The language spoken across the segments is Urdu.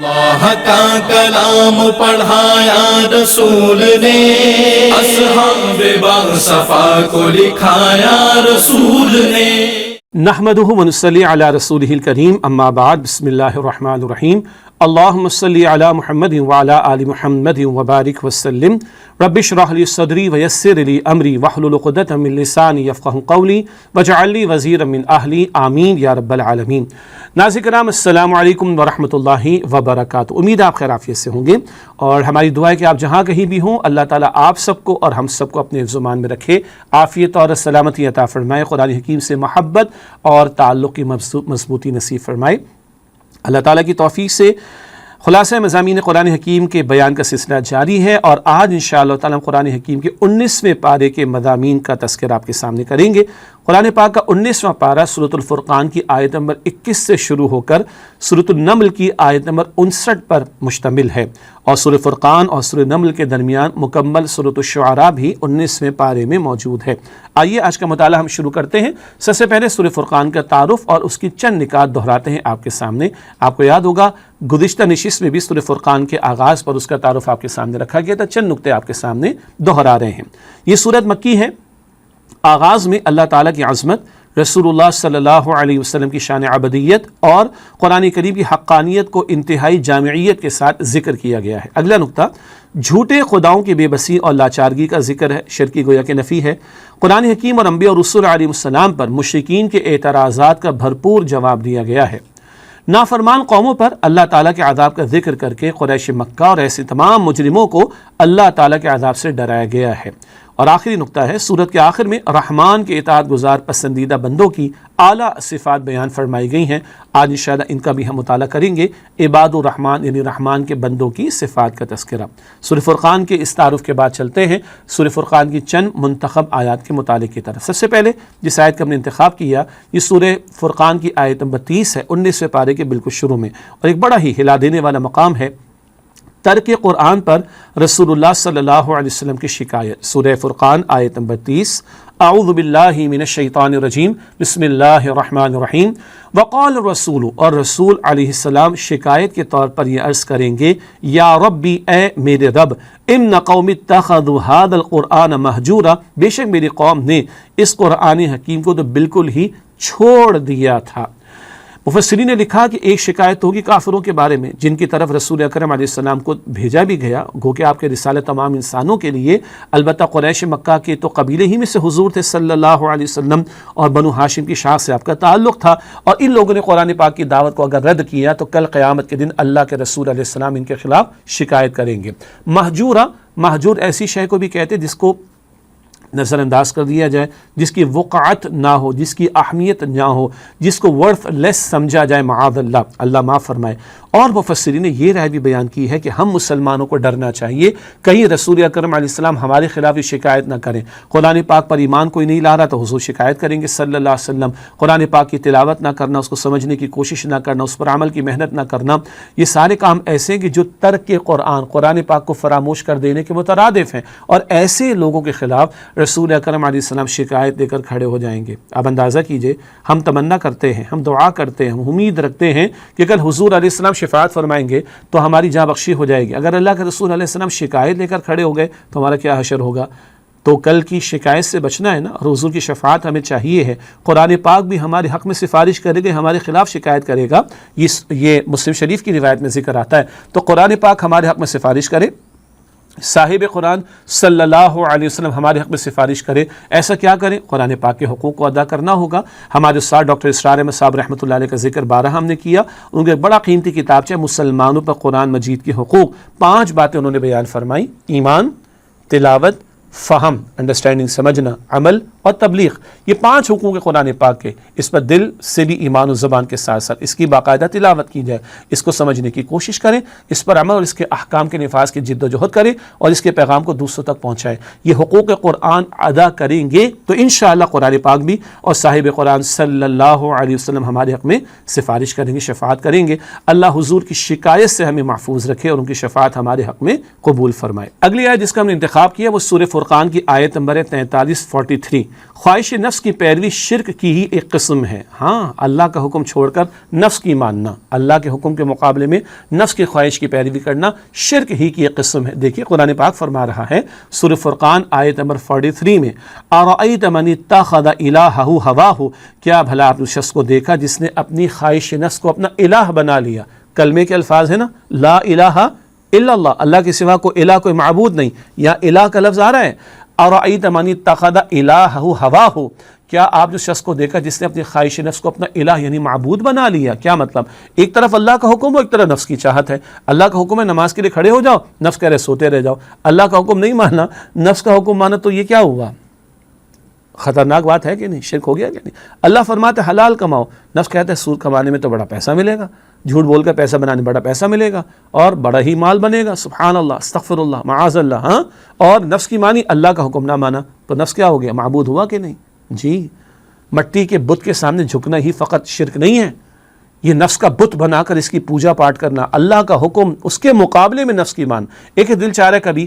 اللہ کا کلام پڑھایا رسول نے، اصحاب باصفا کو لکھایا رسول نے۔ نحمدہ ونصلی علی رسولہ الکریم، اما بعد، بسم اللہ الرحمن الرحیم۔ اللہم صلی علی محمد وعلی آل محمد وبارک وسلم۔ رب اشرح لی صدری ویسر لی امری واحلل عقدۃ من لسانی یفقہوا قولی واجعل لی وزیرا من اہلی، آمین یا رب العالمین۔ ناظرین کرام، السلام علیکم ورحمۃ اللہ وبرکاتہ۔ امید آپ خیر عافیت سے ہوں گے، اور ہماری دعا ہے کہ آپ جہاں کہیں بھی ہوں، اللہ تعالیٰ آپ سب کو اور ہم سب کو اپنے حفظ و امان میں رکھے، عافیت اور سلامتی عطا فرمائے، قرآن حکیم سے محبت اور تعلق کی مضبوطی نصیب فرمائے۔ اللہ تعالیٰ کی توفیق سے خلاصہ مضامین قرآن حکیم کے بیان کا سلسلہ جاری ہے، اور آج انشاءاللہ تعالیٰ قرآن حکیم کے 19ویں پارے کے مضامین کا تذکرہ آپ کے سامنے کریں گے۔ قرآن پاک کا 19واں پارہ سورۃ الفرقان کی آیت نمبر 21 سے شروع ہو کر سورۃ النمل کی آیت نمبر 59 پر مشتمل ہے، اور سورۃ فرقان اور سورۃ نمل کے درمیان مکمل سورۃ الشعراء بھی 19ویں پارے میں موجود ہے۔ آئیے آج کا مطالعہ ہم شروع کرتے ہیں۔ سب سے پہلے سورۃ فرقان کا تعارف اور اس کی چند نکات دہراتے ہیں آپ کے سامنے۔ آپ کو یاد ہوگا گزشتہ نشست میں بھی سورۃ فرقان کے آغاز پر اس کا تعارف آپ کے سامنے رکھا گیا تھا، چند نکتے آپ کے سامنے دہرا رہے ہیں۔ یہ سورت مکی ہے۔ آغاز میں اللہ تعالیٰ کی عظمت، رسول اللہ صلی اللہ علیہ وسلم کی شان عبدیت اور قرآن کریم کی حقانیت کو انتہائی جامعیت کے ساتھ ذکر کیا گیا ہے۔ اگلا نقطہ جھوٹے خداؤں کی بے بسی اور لاچارگی کا ذکر ہے، شرکی گویا کہ نفی ہے۔ قرآن حکیم اور انبیاء اور رسول علیہ السلام پر مشرکین کے اعتراضات کا بھرپور جواب دیا گیا ہے۔ نافرمان قوموں پر اللہ تعالیٰ کے عذاب کا ذکر کر کے قریش مکہ اور ایسے تمام مجرموں کو اللہ تعالیٰ کے عذاب سے ڈرایا گیا ہے۔ اور آخری نقطہ ہے، سورت کے آخر میں رحمان کے اطاعت گزار پسندیدہ بندوں کی اعلیٰ صفات بیان فرمائی گئی ہیں۔ آج انشاءاللہ ان کا بھی ہم مطالعہ کریں گے، عباد الرحمن یعنی رحمان کے بندوں کی صفات کا تذکرہ۔ سورۃ فرقان کے اس تعارف کے بعد چلتے ہیں سورۃ فرقان کی چند منتخب آیات کے مطالعے کی طرف۔ سب سے پہلے جس آیت کا ہم نے انتخاب کیا، یہ سورۃ فرقان کی آیت نمبر 30 ہے، 19ویں پارے کے بالکل شروع میں، اور ایک بڑا ہی ہلا دینے والا مقام ہے ترک قرآن پر رسول اللہ صلی اللہ علیہ وسلم کی شکایت۔ سورہ فرقان آیت نمبر 30، اعوذ باللہ من الشیطان الرجیم، بسم اللہ الرحمن الرحیم۔ وقال الرسول، اور رسول علیہ السلام شکایت کے طور پر یہ عرض کریں گے، یا ربی، اے میرے رب، ان قوم اتخذوا هذا القرآن مہجورا، بے شک میری قوم نے اس قرآن حکیم کو تو بالکل ہی چھوڑ دیا تھا۔ مفسرین نے لکھا کہ ایک شکایت ہوگی کافروں کے بارے میں جن کی طرف رسول اکرم علیہ السلام کو بھیجا بھی گیا، گو کہ آپ کے رسالہ تمام انسانوں کے لیے، البتہ قریش مکہ کے تو قبیلے ہی میں سے حضور تھے صلی اللہ علیہ وسلم، اور بنو ہاشم کی شاخ سے آپ کا تعلق تھا، اور ان لوگوں نے قرآن پاک کی دعوت کو اگر رد کیا تو کل قیامت کے دن اللہ کے رسول علیہ السلام ان کے خلاف شکایت کریں گے۔ مہجور ایسی شے کو بھی کہتے جس کو نظر انداز کر دیا جائے، جس کی وقعت نہ ہو، جس کی اہمیت نہ ہو، جس کو ورتھ لیس سمجھا جائے، معاذ اللہ، اللہ معاف فرمائے۔ اور مفسرین نے یہ رائے بھی بیان کی ہے کہ ہم مسلمانوں کو ڈرنا چاہیے، کہیں رسول اکرم علیہ السلام ہمارے خلاف یہ شکایت نہ کریں۔ قرآن پاک پر ایمان کوئی نہیں لا رہا تو حضور شکایت کریں گے صلی اللہ علیہ وسلم۔ قرآن پاک کی تلاوت نہ کرنا، اس کو سمجھنے کی کوشش نہ کرنا، اس پر عمل کی محنت نہ کرنا، یہ سارے کام ایسے ہیں کہ جو ترک قرآن پاک کو فراموش کر دینے کے مترادف ہیں، اور ایسے لوگوں کے خلاف رسول اکرم علیہ السلام شکایت دے کر کھڑے ہو جائیں گے۔ اب اندازہ کیجئے، ہم تمنا کرتے ہیں، ہم دعا کرتے ہیں، ہم امید رکھتے ہیں کہ کل حضور علیہ السلام شفاعت فرمائیں گے تو ہماری جاں بخشی ہو جائے گی۔ اگر اللہ کے رسول علیہ السلام شکایت لے کر کھڑے ہو گئے تو ہمارا کیا حشر ہوگا؟ تو کل کی شکایت سے بچنا ہے نا، اور حضور کی شفاعت ہمیں چاہیے ہے۔ قرآن پاک بھی ہمارے حق میں سفارش کرے گا، ہمارے خلاف شکایت کرے گا، یہ مسلم شریف کی روایت میں ذکر آتا ہے۔ تو قرآن پاک ہمارے حق میں سفارش کرے، صاحب قرآن صلی اللہ علیہ وسلم ہمارے حق میں سفارش کرے۔ ایسا کیا کریں؟ قرآن پاک کے حقوق کو ادا کرنا ہوگا۔ ہمارے استاد ڈاکٹر اسرار احمد صاحب رحمۃ اللہ علیہ کا ذکر بارہ ہم نے کیا، ان کے بڑا قیمتی کتاب ہے مسلمانوں پر قرآن مجید کے حقوق۔ 5 باتیں انہوں نے بیان فرمائی: ایمان، تلاوت، فہم، انڈرسٹینڈنگ سمجھنا، عمل اور تبلیغ۔ یہ 5 حقوق قرآن پاک کے، اس پر دل سے بھی ایمان و زبان کے ساتھ ساتھ اس کی باقاعدہ تلاوت کی جائے، اس کو سمجھنے کی کوشش کریں، اس پر عمل اور اس کے احکام کے نفاذ کی جد و جہد کریں، اور اس کے پیغام کو دوسروں تک پہنچائیں۔ یہ حقوق قرآن ادا کریں گے تو انشاءاللہ قرآن پاک بھی اور صاحب قرآن صلی اللہ علیہ وسلم ہمارے حق میں سفارش کریں گے، شفاعت کریں گے۔ اللہ حضور کی شکایت سے ہمیں محفوظ رکھے اور ان کی شفاعت ہمارے حق میں قبول فرمائے۔ اگلی آیت جس کا ہم نے انتخاب کیا وہ سورہ فرقان کی آیت نمبر 43 خواہش نفس کی پیروی شرک کی ہی ایک قسم ہے. ہاں، اللہ کا حکم چھوڑ کر نفس کی ماننا، اللہ کے حکم کے مقابلے میں نفس کی خواہش کی پیروی کرنا شرک ہی کی ایک قسم ہے. دیکھیے قرآن پاک فرما رہا ہے سورہ فرقان آیت نمبر 43 میں، اَرَأَيْتَ مَنِ اتَّخَذَ إِلَٰهَهُ هَوَاهُ، کیا بھلا آپ اس شخص کو دیکھا جس نے اپنی خواہش نفس کو اپنا الہ بنا لیا. کلمے کے الفاظ ہیں نا، لا الہ الا اللہ، اللہ کے سوا کوئی الہ، کوئی معبود نہیں. یا الہ کا لفظ آ رہا ہے، اَرَأَيْتَ مَنِ اتَّخَذَ إِلَٰهَهُ هَوَاهُ، کیا آپ جس شخص کو دیکھا جس نے اپنی خواہش نفس کو اپنا الہ یعنی معبود بنا لیا. کیا مطلب؟ ایک طرف اللہ کا حکم ہو، ایک طرف نفس کی چاہت ہے. اللہ کا حکم ہے نماز کے لیے کھڑے ہو جاؤ، نفس کہہ رہے سوتے رہ جاؤ. اللہ کا حکم نہیں ماننا، نفس کا حکم مانا، تو یہ کیا ہوا؟ خطرناک بات ہے کہ نہیں؟ شرک ہو گیا کہ نہیں؟ اللہ فرماتے حلال کماؤ، نفس کہتے ہیں سود کمانے میں تو بڑا پیسہ ملے گا، جھوٹ بول کر پیسہ بنانے میں بڑا پیسہ ملے گا اور بڑا ہی مال بنے گا. سبحان اللہ، استغفر اللہ، معاذ اللہ. ہاں، اور نفس کی مانی، اللہ کا حکم نہ مانا، تو نفس کیا ہو گیا؟ معبود ہوا کہ نہیں؟ جی، مٹی کے بت کے سامنے جھکنا ہی فقط شرک نہیں ہے، یہ نفس کا بت بنا کر اس کی پوجا پاٹ کرنا، اللہ کا حکم اس کے مقابلے میں نفس کی مان. ایک دل چاہ رہا ہے کبھی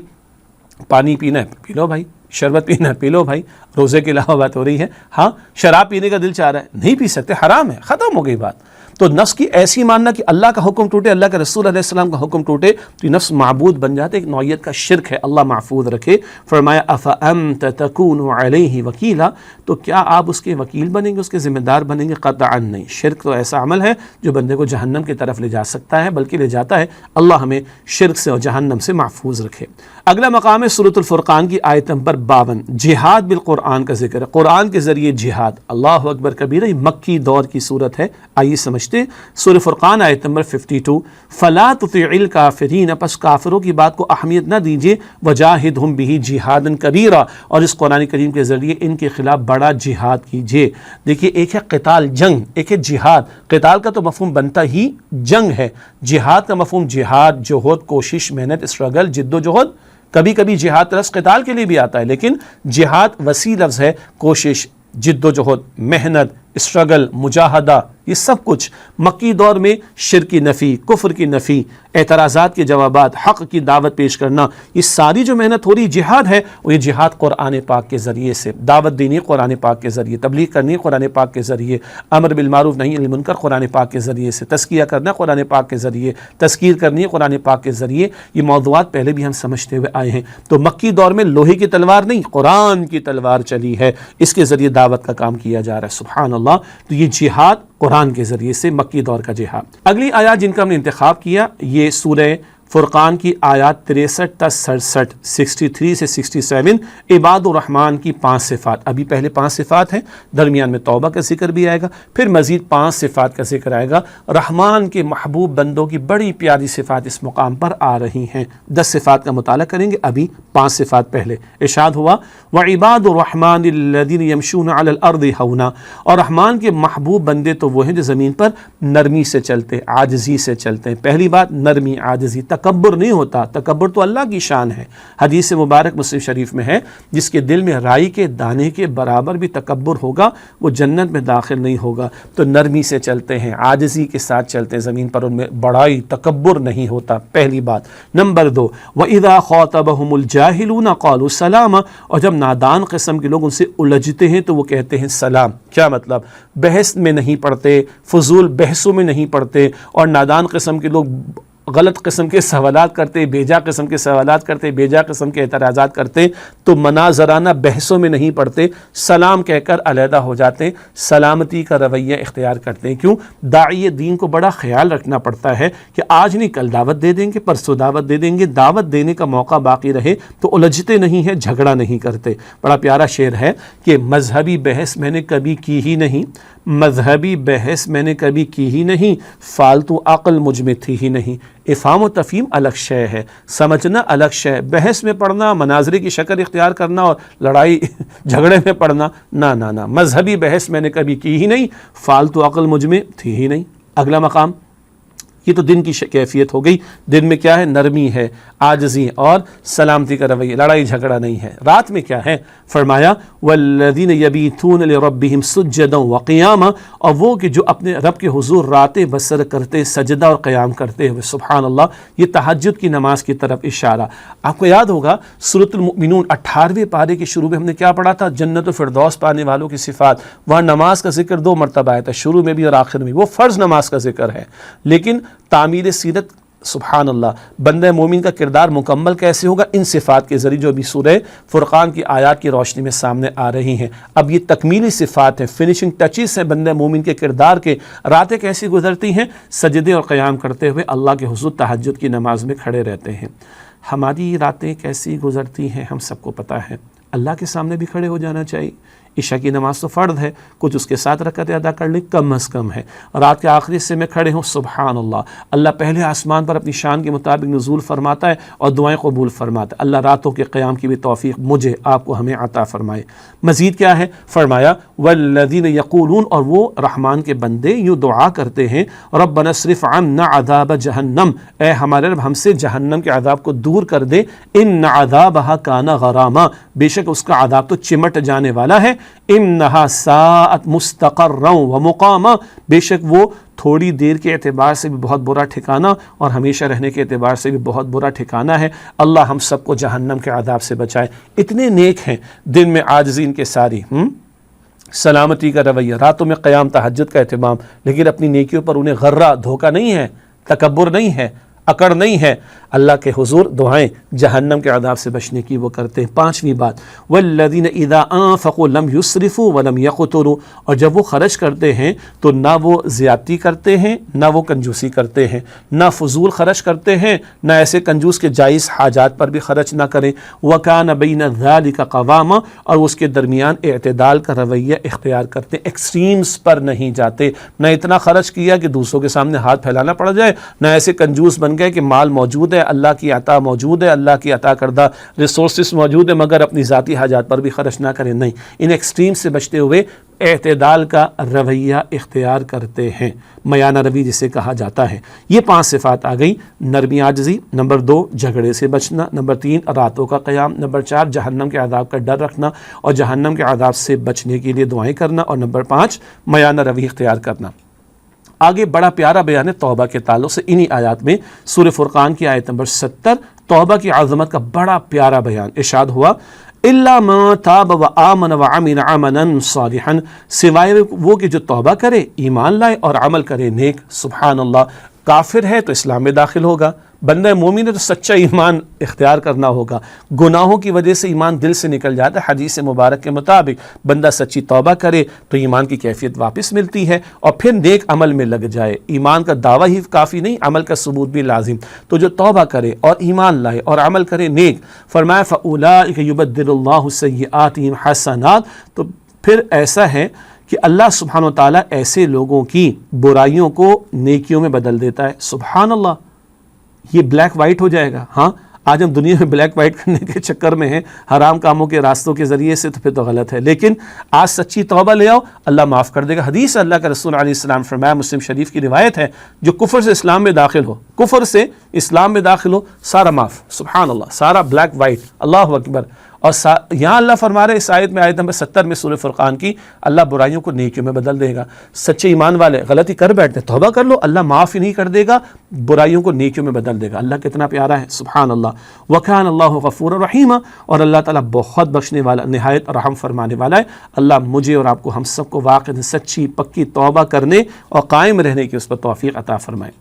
پانی پینا ہے، پی لو بھائی، شربت پینا ہے، پی لو بھائی، روزے کے علاوہ بات ہو رہی ہے. ہاں، شراب پینے کا دل چاہ رہا ہے، نہیں پی سکتے، حرام ہے، ختم ہو گئی بات. تو نفس کی ایسی ماننا کہ اللہ کا حکم ٹوٹے، اللہ کے رسول علیہ السلام کا حکم ٹوٹے تو یہ نفس معبود بن جاتے، ایک نوعیت کا شرک ہے. اللہ محفوظ رکھے. فرمایا افأنت تکون علیہ وکیلا، تو کیا آپ اس کے وکیل بنیں گے، اس کے ذمہ دار بنیں گے؟ قطعا نہیں. شرک تو ایسا عمل ہے جو بندے کو جہنم کی طرف لے جا سکتا ہے، بلکہ لے جاتا ہے. اللہ ہمیں شرک سے اور جہنم سے محفوظ رکھے. اگلا مقام ہے سورۃ الفرقان کی آیت نمبر 52، جہاد بالقرآن کا ذکر ہے، قرآن کے ذریعے جہاد. اللہ اکبر کبیرہ، یہ مکی دور کی صورت ہے. آئیے سمجھتے سورہ فرقان آیت نمبر 52، فَلَا تُطِعِ الْكَافِرِينَ، پس کافروں کی بات کو اہمیت نہ دیجیے، وَجَاهِدْهُمْ بِهِ جِهَادًا كَبِيرًا، اور اس قرآن کریم کے ذریعے ان کے خلاف بڑا جہاد کیجیے. دیکھیے، ایک ہے قتال، جنگ، ایک ہے جہاد. قتال کا تو مفہوم بنتا ہی جنگ ہے، جہاد کا مفہوم جہاد، جہد، کوشش، محنت، اسٹرگل، جد و جہد. کبھی کبھی جہاد لفظ قتال کے لیے بھی آتا ہے، لیکن جہاد وسیع لفظ ہے. کوشش، جد و جہد، محنت، اسٹرگل، مجاہدہ، یہ سب کچھ مکی دور میں شرک کی نفی، کفر کی نفی، اعتراضات کے جوابات، حق کی دعوت پیش کرنا، یہ ساری جو محنت ہو رہی جہاد ہے، وہ یہ جہاد قرآن پاک کے ذریعے سے، دعوت دینی قرآن پاک کے ذریعے، تبلیغ کرنی قرآن پاک کے ذریعے، امر بالمعروف نہی عن المنکر قرآن پاک کے ذریعے سے، تزکیہ کرنا قرآن پاک کے ذریعے، تذکیر کرنی قرآن پاک کے ذریعے. یہ موضوعات پہلے بھی ہم سمجھتے ہوئے آئے ہیں. تو مکی دور میں لوہے کی تلوار نہیں، قرآن کی تلوار چلی ہے، اس کے ذریعے دعوت کا کام کیا جا رہا ہے. سبحان اللہ. تو یہ جہاد قرآن کے ذریعے سے، مکی دور کا جہاد. اگلی آیات جن کا ہم نے انتخاب کیا، یہ سورہ فرقان کی آیات 63 تا 67، 63 سے 67، عباد الرحمن کی 5 صفات. ابھی پہلے 5 صفات ہیں، درمیان میں توبہ کا ذکر بھی آئے گا، پھر مزید 5 صفات کا ذکر آئے گا. رحمان کے محبوب بندوں کی بڑی پیاری صفات اس مقام پر آ رہی ہیں. 10 صفات کا مطالعہ کریں گے، ابھی 5 صفات پہلے. ارشاد ہوا وَعِبَادُ الرَّحْمَنِ الَّذِينَ يَمْشُونَ عَلَى الْأَرْضِ هَوْنًا، اور رحمان کے محبوب بندے تو وہ ہیں جو زمین پر نرمی سے چلتے، عاجزی سے چلتے ہیں. پہلی بات نرمی، عاجزی. تکبر نہیں ہوتا، تکبر تو اللہ کی شان ہے. حدیث مبارک مسلم شریف میں ہے، جس کے دل میں رائی کے دانے کے برابر بھی تکبر ہوگا وہ جنت میں داخل نہیں ہوگا. تو نرمی سے چلتے ہیں، عاجزی کے ساتھ چلتے ہیں زمین پر، ان میں بڑائی، تکبر نہیں ہوتا. پہلی بات. نمبر 2، وَإِذَا خَاطَبَهُمُ الْجَاهِلُونَ قَالُوا سَلَامًا، اور جب نادان قسم کے لوگ ان سے الجھتے ہیں تو وہ کہتے ہیں سلام. کیا مطلب؟ بحث میں نہیں پڑھتے، فضول بحثوں میں نہیں پڑھتے، اور نادان قسم کے لوگ غلط قسم کے سوالات کرتے، بیجا قسم کے سوالات کرتے، بیجا قسم کے اعتراضات کرتے، تو مناظرانہ بحثوں میں نہیں پڑتے، سلام کہہ کر علیحدہ ہو جاتے ہیں، سلامتی کا رویہ اختیار کرتے ہیں. کیوں؟ داعی دین کو بڑا خیال رکھنا پڑتا ہے کہ آج نہیں کل دعوت دے دیں گے، پرسوں دعوت دے دیں گے، دعوت دینے کا موقع باقی رہے تو الجھتے نہیں ہیں، جھگڑا نہیں کرتے. بڑا پیارا شعر ہے کہ مذہبی بحث میں نے کبھی کی ہی نہیں، مذہبی بحث میں نے کبھی کی ہی نہیں، فالتو عقل مجھ میں تھی ہی نہیں. افہام و تفہیم الگ شے ہے، سمجھنا الگ شے ہے. بحث میں پڑھنا، مناظرے کی شکل اختیار کرنا اور لڑائی جھگڑے میں پڑھنا، نہ. مذہبی بحث میں نے کبھی کی ہی نہیں، فالتو عقل مجھ میں تھی ہی نہیں. اگلا مقام، یہ تو دن کی کیفیت ہو گئی. دن میں کیا ہے؟ نرمی ہے، عاجزی اور سلامتی کا رویہ، لڑائی جھگڑا نہیں ہے. رات میں کیا ہے؟ فرمایا والذین یبیتون لربہم سجدا وقیاما، اور وہ کہ جو اپنے رب کے حضور راتیں بسر کرتے سجدہ اور قیام کرتے ہوئے. سبحان اللہ، یہ تہجد کی نماز کی طرف اشارہ. آپ کو یاد ہوگا سورۃ المؤمنون 18ویں پارے کے شروع میں ہم نے کیا پڑھا تھا؟ جنت و فردوس پانے والوں کی صفات. وہاں نماز کا ذکر 2 مرتبہ آیا تھا، شروع میں بھی اور آخر میں. وہ فرض نماز کا ذکر ہے، لیکن تعمیل سیرت، سبحان اللہ، بندہ مومن کا کردار مکمل کیسے ہوگا؟ ان صفات کے ذریعے جو ابھی سورہ فرقان کی آیات کی روشنی میں سامنے آ رہی ہیں. اب یہ تکمیلی صفات ہیں، فنیشنگ ٹچز ہیں بندہ مومن کے کردار کے. راتیں کیسی گزرتی ہیں؟ سجدے اور قیام کرتے ہوئے اللہ کے حضور تہجد کی نماز میں کھڑے رہتے ہیں. ہماری راتیں کیسی گزرتی ہیں ہم سب کو پتہ ہے. اللہ کے سامنے بھی کھڑے ہو جانا چاہیے. عشاء کی نماز تو فرض ہے، کچھ اس کے ساتھ رکعتیں ادا کر لیں کم از کم ہے. رات کے آخری حصے میں کھڑے ہوں، سبحان اللہ. اللہ پہلے آسمان پر اپنی شان کے مطابق نزول فرماتا ہے اور دعائیں قبول فرماتا ہے. اللہ راتوں کے قیام کی بھی توفیق مجھے، آپ کو، ہمیں عطا فرمائے. مزید کیا ہے؟ فرمایا والذین یقولون، اور وہ رحمان کے بندے یوں دعا کرتے ہیں، ربنا اصرف عنا عذاب جہنم، اے ہمارے رب ہم سے جہنم کے عذاب کو دور کر دے. ان عذابہا کان غراما، بے شک اس کا عذاب تو چمٹ جانے والا ہے. انہا ساعت مستقرا ومقاما، بے شک وہ تھوڑی دیر کے اعتبار سے بھی بہت برا ٹھکانہ اور ہمیشہ رہنے کے اعتبار سے بھی بہت برا ٹھکانہ ہے. اللہ ہم سب کو جہنم کے عذاب سے بچائے. اتنے نیک ہیں، دن میں عاجزی ان کے ساری، سلامتی کا رویہ، راتوں میں قیام تہجد کا اہتمام، لیکن اپنی نیکیوں پر انہیں غرہ، دھوکہ نہیں ہے، تکبر نہیں ہے، اکڑ نہیں ہے. اللہ کے حضور دعائیں جہنم کے عذاب سے بچنے کی وہ کرتے ہیں. 5ویں بات، والذین اذا انفقوا لم یسرفوا ولم یقتروا، اور جب وہ خرچ کرتے ہیں تو نہ وہ زیادتی کرتے ہیں نہ وہ کنجوسی کرتے ہیں، نہ فضول خرچ کرتے ہیں نہ ایسے کنجوس کے جائز حاجات پر بھی خرچ نہ کریں. وکان بین ذلک قواما، اور اس کے درمیان اعتدال کا رویہ اختیار کرتے ہیں، ایکسٹریمز پر نہیں جاتے. نہ اتنا خرچ کیا کہ دوسروں کے سامنے ہاتھ پھیلانا پڑ جائے، نہ ایسے کنجوس بن گئے کہ مال موجود ہے، اللہ کی عطا موجود ہے، اللہ کی عطا کردہ ریسورسز موجود ہے، مگر اپنی ذاتی حاجات پر بھی خرچ نہ کریں. نہیں، ان ایکسٹریم سے بچتے ہوئے اعتدال کا رویہ اختیار کرتے ہیں، میانہ روی جسے کہا جاتا ہے. یہ 5 صفات آ گئی. نرمی، عاجزی. نمبر 2 جھگڑے سے بچنا. نمبر 3 راتوں کا قیام. نمبر 4 جہنم کے عذاب کا ڈر رکھنا اور جہنم کے عذاب سے بچنے کے لیے دعائیں کرنا. اور نمبر 5 میانہ روی اختیار کرنا. آگے بڑا پیارا بیان ہے توبہ کے تعلق سے انہی آیات میں. سورہ فرقان کی آیت نمبر 70 توبہ کی عظمت کا بڑا پیارا بیان. ارشاد ہوا الا من تاب وآمن وعمل عملا صالحا، سوائے وہ کہ جو توبہ کرے، ایمان لائے اور عمل کرے نیک. سبحان اللہ. کافر ہے تو اسلام میں داخل ہوگا، بندہ مومن ہے تو سچا ایمان اختیار کرنا ہوگا. گناہوں کی وجہ سے ایمان دل سے نکل جاتا ہے. حدیث مبارک کے مطابق بندہ سچی توبہ کرے تو ایمان کی کیفیت واپس ملتی ہے اور پھر نیک عمل میں لگ جائے. ایمان کا دعویٰ ہی کافی نہیں، عمل کا ثبوت بھی لازم. تو جو توبہ کرے اور ایمان لائے اور عمل کرے نیک، فرمایا فَأُولَٰئِكَ يُبَدِّلُ اللَّهُ سَيِّئَاتِهِمْ حَسَنَات، تو پھر ایسا ہے کہ اللہ سبحانہ و تعالیٰ ایسے لوگوں کی برائیوں کو نیکیوں میں بدل دیتا ہے. سبحان اللہ. یہ بلیک وائٹ ہو جائے گا. ہاں، آج ہم دنیا میں بلیک وائٹ کرنے کے چکر میں ہیں حرام کاموں کے راستوں کے ذریعے سے، تو پھر تو غلط ہے. لیکن آج سچی توبہ لے آؤ، اللہ معاف کر دے گا. حدیث اللہ کے رسول علیہ السلام فرمایا، مسلم شریف کی روایت ہے، جو کفر سے اسلام میں داخل ہو، کفر سے اسلام میں داخل ہو، سارا معاف. سبحان اللہ. سارا بلیک وائٹ. اللہ اکبر. اور یہاں اللہ فرما رہے اس آیت میں، آیت نمبر 70 میں سورہ فرقان کی، اللہ برائیوں کو نیکیوں میں بدل دے گا. سچے ایمان والے غلطی کر بیٹھتے ہیں، توبہ کر لو، اللہ معاف ہی نہیں کر دے گا، برائیوں کو نیکیوں میں بدل دے گا. اللہ کتنا پیارا ہے. سبحان اللہ. وکان اللہ غفور رحیم، اور اللہ تعالیٰ بہت بخشنے والا، نہایت رحم فرمانے والا ہے. اللہ مجھے اور آپ کو، ہم سب کو واقعی سچی پکی توبہ کرنے اور قائم رہنے کی اس پر توفیق عطا فرمائے.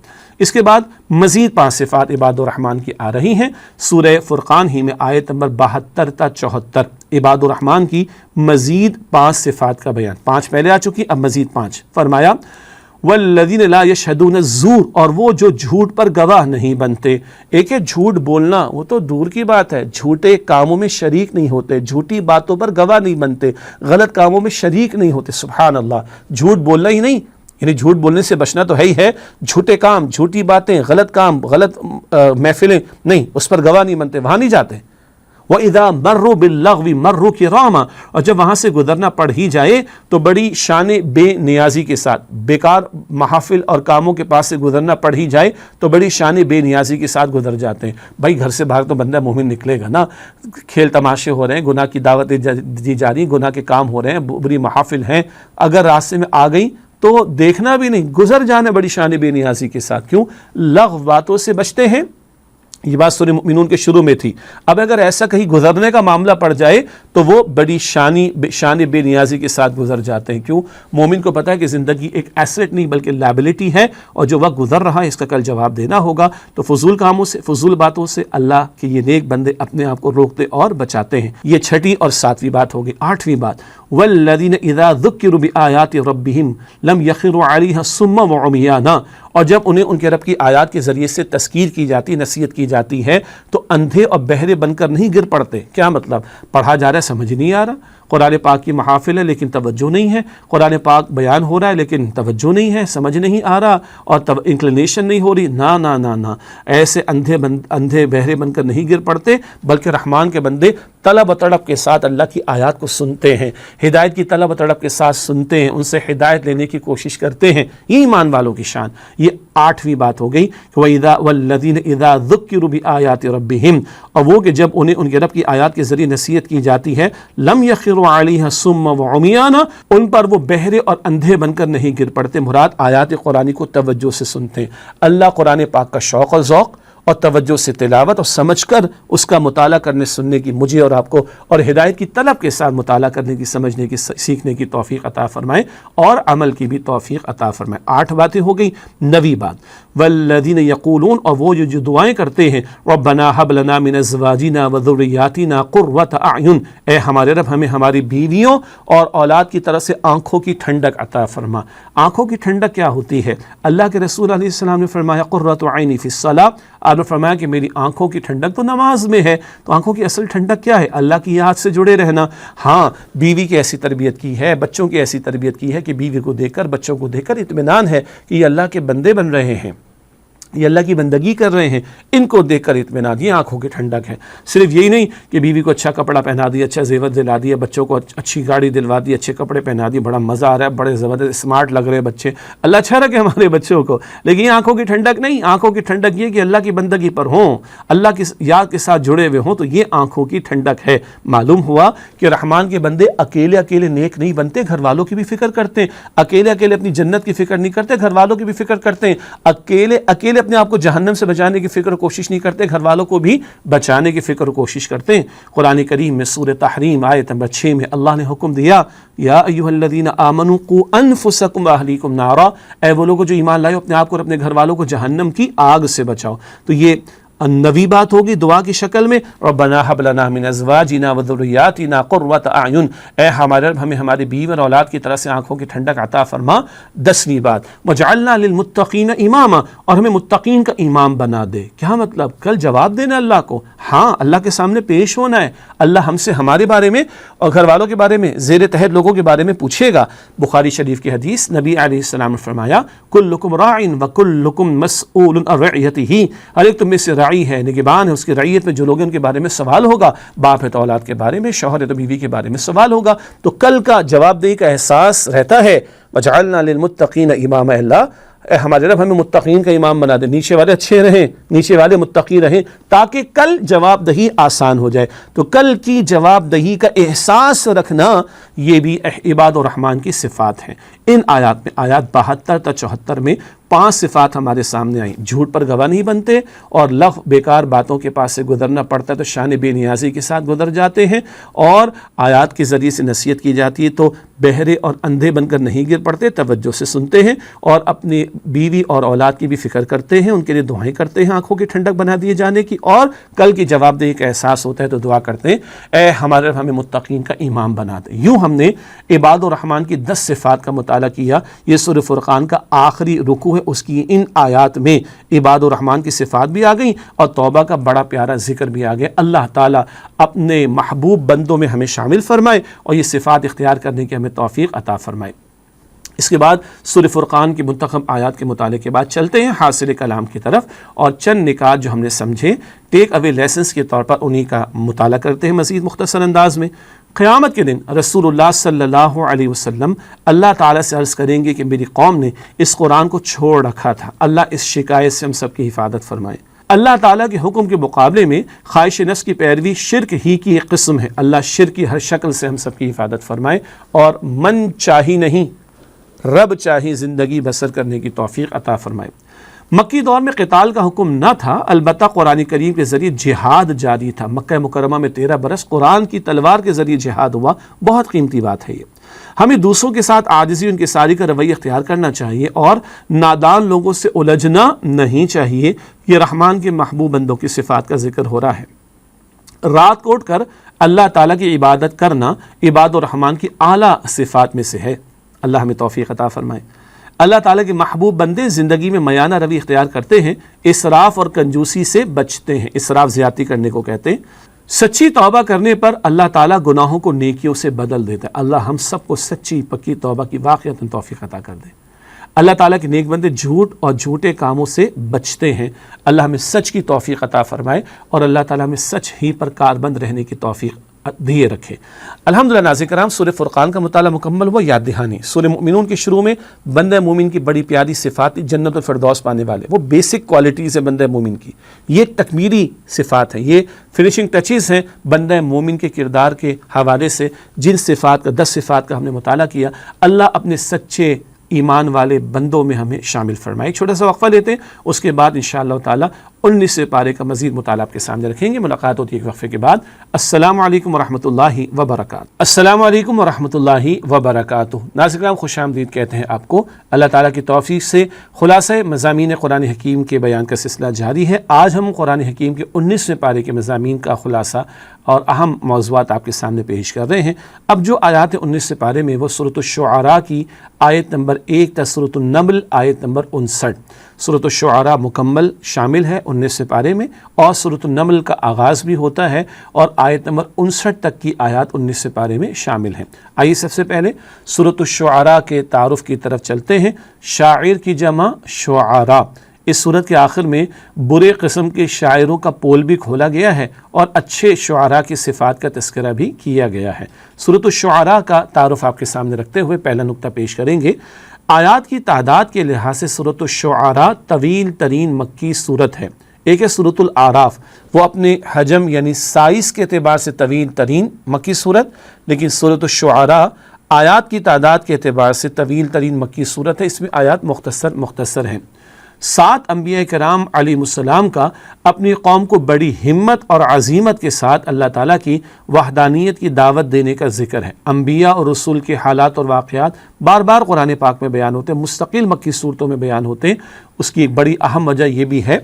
اس کے بعد مزید 5 صفات عباد الرحمن کی آ رہی ہیں. سورہ فرقان ہی میں آیت نمبر 72 تا 74 عباد الرحمن کی مزید 5 صفات کا بیان. 5 پہلے آ چکی، اب مزید 5. فرمایا والذین لا یشہدون الزور، اور وہ جو جھوٹ پر گواہ نہیں بنتے. ایک ہے جھوٹ بولنا، وہ تو دور کی بات ہے، جھوٹے کاموں میں شریک نہیں ہوتے، جھوٹی باتوں پر گواہ نہیں بنتے، غلط کاموں میں شریک نہیں ہوتے. سبحان اللہ. جھوٹ بولنا ہی نہیں، یعنی جھوٹ بولنے سے بچنا تو ہے ہی ہے، جھوٹے کام، جھوٹی باتیں، غلط کام، غلط محفلیں نہیں، اس پر گواہ نہیں بنتے، وہاں نہیں جاتے. وَإِذَا مَرُّوا بِاللَّغْوِ مَرُّوا كِرَامًا، اور جب وہاں سے گزرنا پڑ ہی جائے تو بڑی شان بے نیازی کے ساتھ، بیکار محافل اور کاموں کے پاس سے گزرنا پڑ ہی جائے تو بڑی شان بے نیازی کے ساتھ گزر جاتے ہیں۔ بھائی گھر سے باہر تو بندہ مومن نکلے گا نا، کھیل تماشے ہو رہے ہیں، گناہ کی دعوتیں دی جا رہی ہیں، گناہ کے کام ہو رہے ہیں، بری محافل ہیں، اگر راستے میں آ گئی تو دیکھنا بھی نہیں، گزر جانا بڑی شان بے نیازی کے ساتھ۔ کیوں؟ لغو باتوں سے بچتے ہیں، یہ بات سورہ مومنون کے شروع میں تھی۔ اب اگر ایسا کہیں گزرنے کا معاملہ پڑ جائے تو وہ بڑی شان بے نیازی کے ساتھ گزر جاتے ہیں۔ کیوں؟ مومن کو پتہ ہے کہ زندگی ایک ایسٹ نہیں بلکہ لائبلٹی ہے، اور جو وقت گزر رہا ہے اس کا کل جواب دینا ہوگا، تو فضول کاموں سے، فضول باتوں سے اللہ کے یہ نیک بندے اپنے آپ کو روکتے اور بچاتے ہیں۔ یہ 6 اور 7 بات ہوگی۔ 8ویں بات، والذین اذا ذکروا بآیات ربہم لم یخروا علیہا صما وعمیانا، اور جب انہیں ان کے رب کی آیات کے ذریعے سے تذکیر کی جاتی، نصیحت کی جاتی ہے تو اندھے اور بہرے بن کر نہیں گر پڑتے۔ کیا مطلب؟ پڑھا جا رہا ہے سمجھ نہیں آ رہا، قرآن پاک کی محافل ہے لیکن توجہ نہیں ہے، قرآن پاک بیان ہو رہا ہے لیکن توجہ نہیں ہے، سمجھ نہیں آ رہا اور انکلینیشن نہیں ہو رہی، نا نا نا نا، ایسے اندھے بہرے بن کر نہیں گر پڑتے، بلکہ رحمان کے بندے طلب و تڑپ کے ساتھ اللہ کی آیات کو سنتے ہیں، ہدایت کی طلب و تڑپ کے ساتھ سنتے ہیں، ان سے ہدایت لینے کی کوشش کرتے ہیں۔ یہ ایمان والوں کی شان۔ یہ 8ویں بات ہو گئی کہ وَالَّذِينَ إِذَا ذُكِّرُوا بِآيَاتِ رَبِّهِمْ، اور وہ کہ جب انہیں ان کے رب کی آیات کے ذریعے نصیحت کی جاتی ہے، لم يخروا علیہا صما وعمیانا، ان پر وہ بہرے اور اندھے بن کر نہیں گر پڑتے۔ مراد آیات قرآنی کو توجہ سے سنتے ہیں۔ اللہ قرآن پاک کا شوق اور ذوق اور توجہ سے تلاوت اور سمجھ کر اس کا مطالعہ کرنے سننے کی مجھے اور آپ کو، اور ہدایت کی طلب کے ساتھ مطالعہ کرنے کی، سمجھنے کی، سیکھنے کی توفیق عطا فرمائے اور عمل کی بھی توفیق عطا فرمائے۔ 8 باتیں ہو گئی۔ 9ویں بات، والذین یقولون، اور وہ جو دعائیں کرتے ہیں، ربنا ھب لنا من ازواجنا وذریاتنا قرۃ اعین، اے ہمارے رب ہمیں ہماری بیویوں اور اولاد کی طرف سے آنکھوں کی ٹھنڈک عطا فرما۔ آنکھوں کی ٹھنڈک کیا ہوتی ہے؟ اللہ کے رسول علیہ السلام نے فرمایا قرۃ عینی فی الصلاۃ، آپ نے فرمایا کہ میری آنکھوں کی ٹھنڈک تو نماز میں ہے۔ تو آنکھوں کی اصل ٹھنڈک کیا ہے؟ اللہ کی یاد سے جڑے رہنا۔ ہاں، بیوی کی ایسی تربیت کی ہے، بچوں کی ایسی تربیت کی ہے کہ بیوی کو دیکھ کر، بچوں کو دیکھ کر اطمینان ہے کہ یہ اللہ کے بندے بن رہے ہیں، یہ اللہ کی بندگی کر رہے ہیں، ان کو دیکھ کر اطمینان، یہ آنکھوں کی ٹھنڈک ہے۔ صرف یہی نہیں کہ بیوی کو اچھا کپڑا پہنا دیا، اچھا زیور دلا دیا، بچوں کو اچھی گاڑی دلوا دی، اچھے کپڑے پہنا دیے، بڑا مزہ آ رہا ہے، بڑے زبردست اسمارٹ لگ رہے بچے، اللہ اچھا رکھے ہمارے بچوں کو، لیکن یہ آنکھوں کی ٹھنڈک نہیں۔ آنکھوں کی ٹھنڈک یہ کہ اللہ کی بندگی پر ہوں، اللہ کی یاد کے ساتھ جڑے ہوئے ہوں، تو یہ آنکھوں کی ٹھنڈک ہے۔ معلوم ہوا کہ رحمان کے بندے اکیلے اکیلے نیک نہیں بنتے، گھر والوں کی بھی فکر کرتے ہیں، اکیلے اکیلے اپنی جنت کی فکر نہیں کرتے، گھر والوں کی بھی فکر کرتے ہیں، اکیلے اکیلے اپنے آپ کو جہنم سے بچانے کی فکر و کوشش نہیں کرتے، گھر والوں کو بھی بچانے کی فکر و کوشش کرتے ہیں۔ قرآن کریم میں سورہ تحریم آیت نمبر 6 میں اللہ نے حکم دیا، یا ایھا الذین آمنوا قوا انفسکم واہلیکم نارا، اے وہ لوگ جو ایمان لائے اپنے آپ کو اور اپنے گھر والوں کو جہنم کی آگ سے بچاؤ۔ تو یہ 9ویں بات ہوگی دعا کی شکل میں، ربنا ھب لنا من ازواجنا وذریاتنا قرۃ اعین، اے ہمارے رب ہمیں ہماری بیوی اور اولاد کی طرف سے آنکھوں کی ٹھنڈک عطا فرما۔ 10ویں بات، وجعلنا للمتقین اماما، اور ہمیں متقین کا امام بنا دے۔ کیا مطلب؟ کل جواب دینا اللہ کو، ہاں اللہ کے سامنے پیش ہونا ہے، اللہ ہم سے ہمارے بارے میں اور گھر والوں کے بارے میں، زیر تحت لوگوں کے بارے میں پوچھے گا۔ بخاری شریف کی حدیث، نبی علیہ السلام نے فرمایا کلکم راع وکلکم مسئول عن رعیتہ، ہر ایک تم میں سے راعی ہے، نگہبان ہے، اس کی رعیت میں جو لوگ ان کے بارے میں سوال ہوگا، باپ ہے تو اولاد کے بارے میں، شوہر ہے تو بیوی کے بارے میں سوال ہوگا، تو کل کا جواب دہی کا احساس رہتا ہے۔ وجعلنا للمتقین اماما، اللہ اے ہمارے رب ہمیں متقین کا امام بنا دے، نیچے والے اچھے رہیں، نیچے والے متقی رہیں، تاکہ کل جواب دہی آسان ہو جائے۔ تو کل کی جواب دہی کا احساس رکھنا، یہ بھی عباد الرحمن کی صفات ہیں۔ ان آیات میں، آیات 72 تا 74 میں 5 صفات ہمارے سامنے آئیں۔ جھوٹ پر گواہ نہیں بنتے، اور لغو بیکار باتوں کے پاس سے گزرنا پڑتا ہے تو شان بے نیازی کے ساتھ گزر جاتے ہیں، اور آیات کے ذریعے سے نصیحت کی جاتی ہے تو بہرے اور اندھے بن کر نہیں گر پڑتے، توجہ سے سنتے ہیں، اور اپنی بیوی اور اولاد کی بھی فکر کرتے ہیں، ان کے لیے دعائیں کرتے ہیں آنکھوں کی ٹھنڈک بنا دیے جانے کی، اور کل کی جواب دہی کا احساس ہوتا ہے تو دعا کرتے ہیں اے ہمارے رب ہمیں متقین کا امام بنا دے۔ یوں ہم نے عباد الرحمن کی 10 صفات کا مطالعہ کیا۔ یہ سورہ فرقان کا آخری رکوع ہے، اس کی ان آیات میں عباد الرحمن کی صفات بھی آ گئیں اور توبہ کا بڑا پیارا ذکر بھی آ گیا۔ اللہ تعالیٰ اپنے محبوب بندوں میں ہمیں شامل فرمائے اور یہ صفات اختیار کرنے کی ہمیں توفیق عطا فرمائے۔ اس کے بعد سورہ فرقان کی منتخب آیات کے مطالعے کے بعد چلتے ہیں حاصل کلام کی طرف، اور چند نکات جو ہم نے سمجھے ٹیک اوے لیسنس کے طور پر انہی کا مطالعہ کرتے ہیں مزید مختصر انداز میں۔ قیامت کے دن رسول اللہ صلی اللہ علیہ وسلم اللہ تعالیٰ سے عرض کریں گے کہ میری قوم نے اس قرآن کو چھوڑ رکھا تھا، اللہ اس شکایت سے ہم سب کی حفاظت فرمائے۔ اللہ تعالیٰ کے حکم کے مقابلے میں خواہش نفس کی پیروی شرک ہی کی ایک قسم ہے، اللہ شرک کی ہر شکل سے ہم سب کی حفاظت فرمائے، اور من چاہی نہیں رب چاہی زندگی بسر کرنے کی توفیق عطا فرمائے۔ مکی دور میں قتال کا حکم نہ تھا، البتہ قرآن کریم کے ذریعے جہاد جاری تھا۔ مکہ مکرمہ میں 13 برس قرآن کی تلوار کے ذریعے جہاد ہوا، بہت قیمتی بات ہے یہ۔ ہمیں دوسروں کے ساتھ عاجزی ان کے ساری کا رویہ اختیار کرنا چاہیے اور نادان لوگوں سے الجھنا نہیں چاہیے۔ یہ رحمان کے محبوب بندوں کی صفات کا ذکر ہو رہا ہے۔ رات کو اٹھ کر اللہ تعالیٰ کی عبادت کرنا عباد الرحمان کی اعلیٰ صفات میں سے ہے، اللہ ہمیں توفیق عطا فرمائے۔ اللہ تعالیٰ کے محبوب بندے زندگی میں میانہ روی اختیار کرتے ہیں، اسراف اور کنجوسی سے بچتے ہیں، اسراف زیادتی کرنے کو کہتے ہیں۔ سچی توبہ کرنے پر اللہ تعالیٰ گناہوں کو نیکیوں سے بدل دیتا ہے۔ اللہ ہم سب کو سچی پکی توبہ کی واقعتاً توفیق عطا کر دے۔ اللہ تعالیٰ کے نیک بندے جھوٹ اور جھوٹے کاموں سے بچتے ہیں، اللہ ہمیں سچ کی توفیق عطا فرمائے اور اللہ تعالیٰ ہمیں سچ ہی پر کاربند رہنے کی توفیق دیے رکھے۔ الحمدللہ ناظرین کرام، سورہ فرقان کا مطالعہ مکمل ہوا، یاد دہانی۔ سورہ مؤمنون کے شروع میں بندہ مومن کی بڑی پیاری صفات، جنت الفردوس پانے والے، وہ بیسک کوالٹیز ہیں بندہ مومن کی، یہ تکمیلی صفات ہیں، یہ فنیشنگ ٹچز ہیں بندہ مومن کے کردار کے حوالے سے۔ جن صفات کا 10 صفات کا ہم نے مطالعہ کیا، اللہ اپنے سچے ایمان والے بندوں میں ہمیں شامل فرمائے۔ ایک چھوٹا سا وقفہ لیتے ہیں، اس کے بعد انشاءاللہ تعالی 19 پارے کا مزید مطالعہ آپ کے سامنے رکھیں گے۔ ملاقات ہوتی ہے ایک وقفے کے بعد۔ السلام علیکم ورحمۃ اللہ وبرکاتہ۔ السلام علیکم ورحمۃ اللہ وبرکاتہ۔ ناظرین کرام، خوش آمدید کہتے ہیں آپ کو۔ اللہ تعالیٰ کی توفیق سے خلاصہ مضامین قرآن حکیم کے بیان کا سلسلہ جاری ہے۔ آج ہم قرآن حکیم کے 19ویں پارے کے مضامین کا خلاصہ اور اہم موضوعات آپ کے سامنے پیش کر رہے ہیں۔ اب جو آیات 19 پارے میں وہ سورۃ الشعراء کی آیت نمبر 1 تا سورۃ النمل آیت نمبر 59۔ سورۃ الشعراء مکمل شامل ہے 19 پارے میں، اور سورۃ النمل کا آغاز بھی ہوتا ہے، اور آیت نمبر 59 تک کی آیات 19 پارے میں شامل ہیں۔ آئیے سب سے پہلے سورۃ الشعراء کے تعارف کی طرف چلتے ہیں۔ شاعر کی جمع شعراء۔ اس سورت کے آخر میں برے قسم کے شاعروں کا پول بھی کھولا گیا ہے اور اچھے شعراء کی صفات کا تذکرہ بھی کیا گیا ہے۔ سورۃ الشعراء کا تعارف آپ کے سامنے رکھتے ہوئے پہلا نقطہ پیش کریں گے۔ آیات کی تعداد کے لحاظ سے سورۃ الشعراء طویل ترین مکی سورت ہے۔ ایک ہے سورۃ الاعراف، وہ اپنے حجم یعنی سائز کے اعتبار سے طویل ترین مکی سورت، لیکن سورۃ الشعراء آیات کی تعداد کے اعتبار سے طویل ترین مکی سورت ہے، اس میں آیات مختصر ہیں۔ 7 انبیاء کرام علیہ السلام کا اپنی قوم کو بڑی ہمت اور عزیمت کے ساتھ اللہ تعالیٰ کی وحدانیت کی دعوت دینے کا ذکر ہے۔ انبیاء اور رسول کے حالات اور واقعات بار بار قرآن پاک میں بیان ہوتے ہیں، مستقل مکی صورتوں میں بیان ہوتے ہیں۔ اس کی ایک بڑی اہم وجہ یہ بھی ہے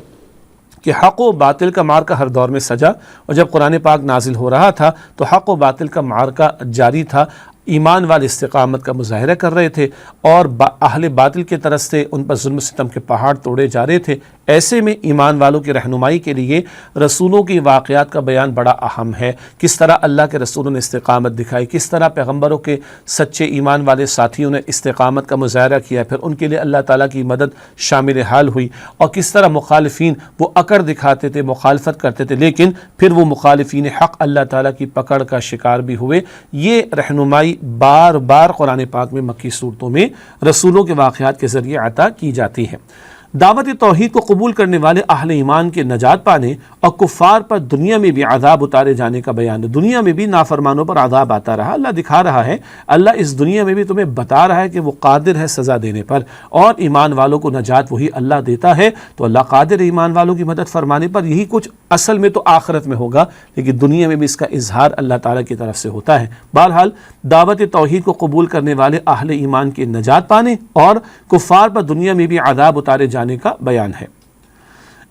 کہ حق و باطل کا معرکہ ہر دور میں سجا، اور جب قرآن پاک نازل ہو رہا تھا تو حق و باطل کا معرکہ جاری تھا۔ ایمان والے استقامت کا مظاہرہ کر رہے تھے اور اہل باطل کی طرف سے ان پر ظلم و ستم کے پہاڑ توڑے جا رہے تھے۔ ایسے میں ایمان والوں کی رہنمائی کے لیے رسولوں کی واقعات کا بیان بڑا اہم ہے۔ کس طرح اللہ کے رسولوں نے استقامت دکھائی، کس طرح پیغمبروں کے سچے ایمان والے ساتھیوں نے استقامت کا مظاہرہ کیا، پھر ان کے لیے اللہ تعالیٰ کی مدد شامل حال ہوئی، اور کس طرح مخالفین وہ اکڑ دکھاتے تھے، مخالفت کرتے تھے، لیکن پھر وہ مخالفین حق اللہ تعالیٰ کی پکڑ کا شکار بھی ہوئے۔ یہ رہنمائی بار بار قرآن پاک میں مکی صورتوں میں رسولوں کے واقعات کے ذریعے عطا کی جاتی ہے۔ دعوت توحید کو قبول کرنے والے اہل ایمان کے نجات پانے اور کفار پر دنیا میں بھی عذاب اتارے جانے کا بیان ہے۔ دنیا میں بھی نافرمانوں پر عذاب آتا رہا، اللہ دکھا رہا ہے، اللہ اس دنیا میں بھی تمہیں بتا رہا ہے کہ وہ قادر ہے سزا دینے پر، اور ایمان والوں کو نجات وہی اللہ دیتا ہے۔ تو اللہ قادر ہے ایمان والوں کی مدد فرمانے پر۔ یہی کچھ اصل میں تو آخرت میں ہوگا، لیکن دنیا میں بھی اس کا اظہار اللہ تعالیٰ کی طرف سے ہوتا ہے۔ بہرحال دعوت توحید کو قبول کرنے والے اہل ایمان کے نجات پانے اور کفار پر دنیا میں بھی عذاب اتارے جانے کا بیان ہے۔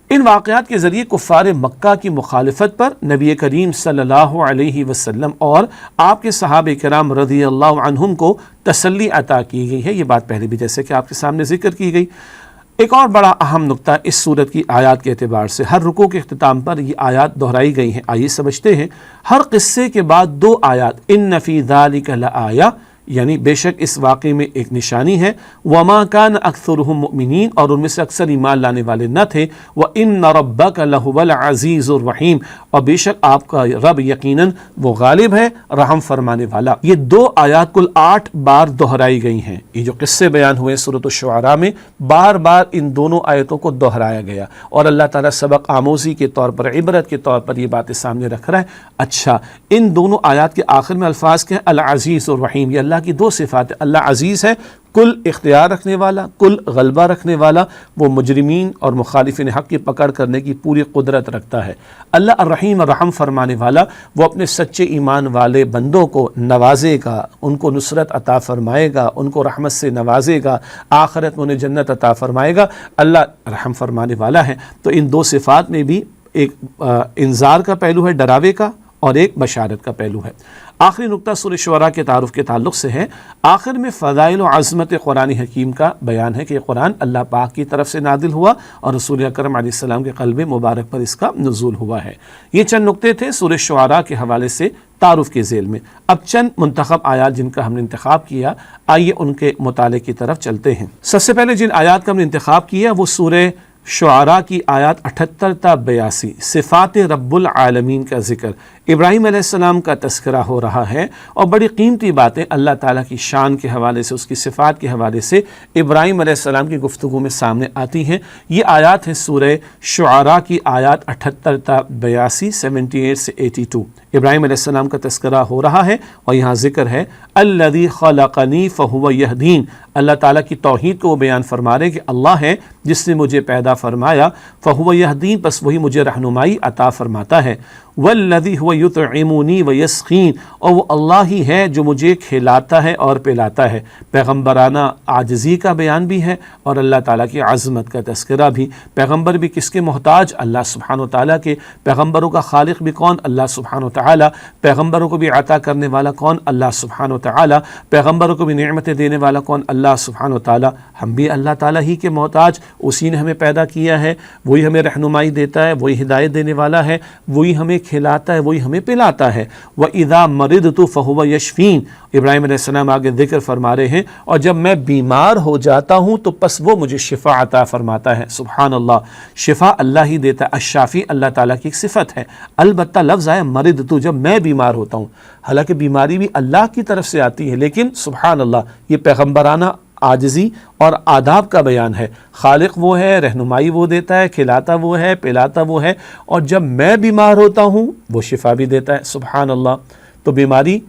ان واقعات کے ذریعے کفار مکہ کی مخالفت پر نبی کریم صلی اللہ علیہ وسلم اور آپ کے صحابہ کرام رضی اللہ عنہم کو تسلی عطا کی گئی ہے۔ یہ بات پہلے بھی جیسے کہ آپ کے سامنے ذکر کی گئی۔ ایک اور بڑا اہم نقطہ اس صورت کی آیات کے اعتبار سے، ہر رکوع کے اختتام پر یہ آیات دہرائی گئی ہیں۔ آئیے سمجھتے ہیں۔ ہر قصے کے بعد 2 آیات، ان فی ذالک لآیہ، یعنی بے شک اس واقعے میں ایک نشانی ہے، وما کان اکثرهم مؤمنین، اور ان میں سے اکثر ایمان لانے والے نہ تھے، وان ربک لہو العزیز الرحیم، اور بے شک آپ کا رب یقیناً وہ غالب ہے، رحم فرمانے والا۔ یہ 2 آیات کل 8 بار دہرائی گئی ہیں۔ یہ جو قصے بیان ہوئے سورۃ الشعراء میں، بار بار ان دونوں آیتوں کو دہرایا گیا، اور اللہ تعالیٰ سبق آموزی کے طور پر، عبرت کے طور پر یہ باتیں سامنے رکھ رہا ہے۔ اچھا، ان دونوں آیات کے آخر میں الفاظ کے ہیں العزیز الرحیم، یہ اللہ کی 2 صفات ہیں۔ اللہ عزیز ہے، کل اختیار رکھنے والا، کل غلبہ رکھنے والا، وہ مجرمین اور مخالفین حق کی پکڑ کرنے کی پوری قدرت رکھتا ہے۔ اللہ الرحیم، رحم فرمانے والا، وہ اپنے سچے ایمان والے بندوں کو نوازے گا، ان کو نصرت عطا فرمائے گا، ان کو رحمت سے نوازے گا، آخرت میں انہیں جنت عطا فرمائے گا۔ اللہ رحم فرمانے والا ہے۔ تو ان 2 صفات میں بھی ایک انذار کا پہلو ہے، ڈراوے کا، اور ایک بشارت کا پہلو ہے۔ آخری نقطہ سورہ شعراء کے تعارف کے تعلق سے ہے۔ آخر میں فضائل و عظمت قرآن حکیم کا بیان ہے کہ یہ قرآن اللہ پاک کی طرف سے نازل ہوا اور رسول اکرم علیہ السلام کے قلب مبارک پر اس کا نزول ہوا ہے۔ یہ چند نقطے تھے سورہ شعراء کے حوالے سے تعارف کے ذیل میں۔ اب چند منتخب آیات جن کا ہم نے انتخاب کیا، آئیے ان کے مطالعے کی طرف چلتے ہیں۔ سب سے پہلے جن آیات کا ہم نے انتخاب کیا وہ سورہ شعراء کی آیات 78 تا 82، صفات رب العالمین کا ذکر، ابراہیم علیہ السلام کا تذکرہ ہو رہا ہے، اور بڑی قیمتی باتیں اللہ تعالیٰ کی شان کے حوالے سے، اس کی صفات کے حوالے سے ابراہیم علیہ السلام کی گفتگو میں سامنے آتی ہیں۔ یہ آیات ہیں سورہ شعراء کی آیات 78 تا 82، 78 سے 82۔ ابراہیم علیہ السلام کا تذکرہ ہو رہا ہے، اور یہاں ذکر ہے الذی خلقنی فہو یہدین، اللہ تعالیٰ کی توحید کو وہ بیان فرما رہے کہ اللہ ہے جس نے مجھے پیدا فرمایا، فہو یہدین، پس وہی مجھے رہنمائی عطا فرماتا ہے، والذی هو یطعمنی ویسقین، اور وہ اللہ ہی ہے جو مجھے کھلاتا ہے اور پلاتا ہے۔ پیغمبرانہ عاجزی کا بیان بھی ہے اور اللہ تعالیٰ کی عظمت کا تذکرہ بھی۔ پیغمبر بھی کس کے محتاج؟ اللہ سبحانہ وتعالیٰ کے۔ پیغمبروں کا خالق بھی کون؟ اللہ سبحانہ وتعالیٰ۔ پیغمبروں کو بھی عطا کرنے والا کون؟ اللہ سبحانہ وتعالیٰ۔ پیغمبروں کو بھی نعمتیں دینے والا کون؟ اللہ سبحانہ وتعالیٰ۔ ہم بھی اللہ تعالیٰ ہی کے محتاج، اسی نے ہمیں پیدا کیا ہے، وہی ہمیں رہنمائی دیتا ہے، وہی ہدایت دینے والا ہے، وہی ہمیں کھلاتا ہے، وہی ہمیں پلاتا ہے۔ وَإِذَا مَرِضْتُ فَهُوَ يَشْفِينِ، ابراہیم علیہ السلام آگے ذکر فرما رہے ہیں، اور جب میں بیمار ہو جاتا ہوں تو پس وہ مجھے شفا عطا فرماتا ہے۔ سبحان اللہ، شفا اللہ ہی دیتا ہے، الشافی اللہ تعالیٰ کی ایک صفت ہے۔ البتہ لفظ آیا مَرِضْتُ، جب میں بیمار ہوتا ہوں، حالانکہ بیماری بھی اللہ کی طرف سے آتی ہے، لیکن سبحان اللہ یہ پیغمبرانہ عاجزی اور آداب کا بیان ہے۔ خالق وہ ہے، رہنمائی وہ دیتا ہے، کھلاتا وہ ہے، پلاتا وہ ہے، اور جب میں بیمار ہوتا ہوں وہ شفا بھی دیتا ہے۔ سبحان اللہ، تو بیماری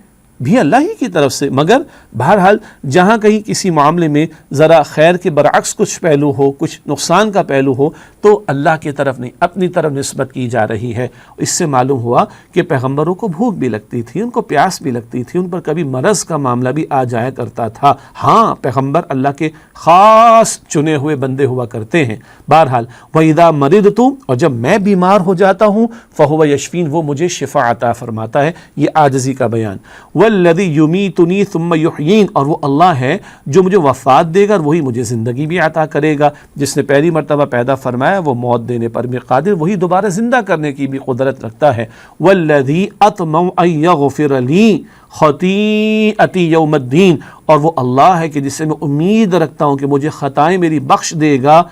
بھی اللہ ہی کی طرف سے، مگر بہرحال جہاں کہیں کسی معاملے میں ذرا خیر کے برعکس کچھ پہلو ہو، کچھ نقصان کا پہلو ہو، تو اللہ کی طرف نہیں اپنی طرف نسبت کی جا رہی ہے۔ اس سے معلوم ہوا کہ پیغمبروں کو بھوک بھی لگتی تھی، ان کو پیاس بھی لگتی تھی، ان پر کبھی مرض کا معاملہ بھی آ جایا کرتا تھا۔ ہاں، پیغمبر اللہ کے خاص چنے ہوئے بندے ہوا کرتے ہیں۔ بہرحال وَإِذَا مَرِضْتُ، اور جب میں بیمار ہو جاتا ہوں، فَهُوَ يَشْفِينِ، وہ مجھے شفا عطا فرماتا ہے۔ یہ عاجزی کا بیان۔ وَالَّذِي يُمِيتُنِي ثُمَّ يُحْيِينِ، اور وہ اللہ ہے جو مجھے وفات دے گا اور وہی مجھے زندگی بھی عطا کرے گا۔ جس نے پہلی مرتبہ پیدا فرمایا وہ موت دینے پر بھی قادر، وہی دوبارہ زندہ کرنے کی بھی قدرت رکھتا ہے۔ وَالَّذِي أَطْمَعُ أَن يَغْفِرَ لِي خَطِيئَتِي يَوْمَ الدِّينِ، اور وہ اللہ ہے کہ جس سے میں امید رکھتا ہوں کہ مجھے خطائیں میری بخش دے گا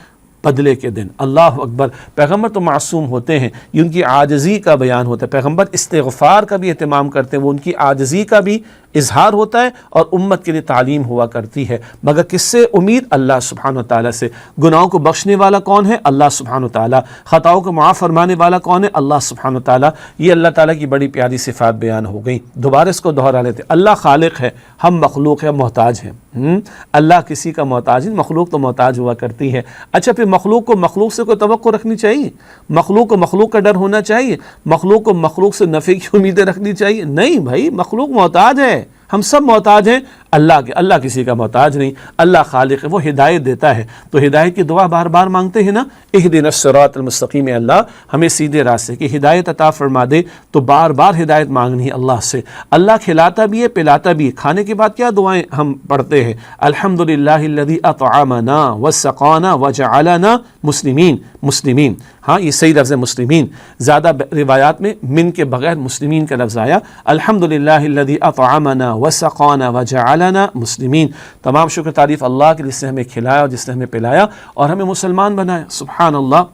بدلے کے دن۔ اللہ اکبر، پیغمبر تو معصوم ہوتے ہیں، یہ ان کی عاجزی کا بیان ہوتا ہے۔ پیغمبر استغفار کا بھی اہتمام کرتے ہیں، وہ ان کی عاجزی کا بھی اظہار ہوتا ہے اور امت کے لیے تعلیم ہوا کرتی ہے۔ مگر کس سے امید؟ اللہ سبحانہ وتعالیٰ سے۔ گناہوں کو بخشنے والا کون ہے؟ اللہ سبحانہ وتعالیٰ۔ خطاؤں کو معاف فرمانے والا کون ہے؟ اللہ سبحانہ وتعالیٰ۔ یہ اللہ تعالیٰ کی بڑی پیاری صفات بیان ہو گئی۔ دوبارہ اس کو دہرا لیتے، اللہ خالق ہے، ہم مخلوق ہے، محتاج ہیں۔ اللہ کسی کا محتاج نہیں، مخلوق تو محتاج ہوا کرتی ہے۔ اچھا، پھر مخلوق کو مخلوق سے کوئی توقع رکھنی چاہیے؟ مخلوق کو مخلوق کا ڈر ہونا چاہیے؟ مخلوق کو مخلوق سے نفع کی امیدیں رکھنی چاہیے؟ نہیں بھائی، مخلوق محتاج ہے، ہم سب محتاج ہیں اللہ کے۔ اللہ کسی کا محتاج نہیں، اللہ خالق ہے، وہ ہدایت دیتا ہے۔ تو ہدایت کی دعا بار بار مانگتے ہیں نا، اہدنا الصراط المستقیم، اللہ ہمیں سیدھے راستے کی ہدایت عطا فرما دے۔ تو بار بار ہدایت مانگنی ہے اللہ سے۔ اللہ کھلاتا بھی ہے، پلاتا بھی ہے۔ کھانے کے بعد کیا دعائیں ہم پڑھتے ہیں؟ الحمدللہ الذی اطعمنا وسقانا وجعلنا مسلمین۔ ہاں، یہ صحیح لفظ ہے مسلمین۔ زیادہ روایات میں من کے بغیر مسلمین کا لفظ آیا۔ الحمدللہ الذی اطعمنا وسقانا وجعلنا جعلنا مسلمین۔ تمام شکر تعریف اللہ کے جس نے ہمیں کھلایا اور جس نے ہمیں پلایا اور ہمیں مسلمان بنایا۔ سبحان اللہ،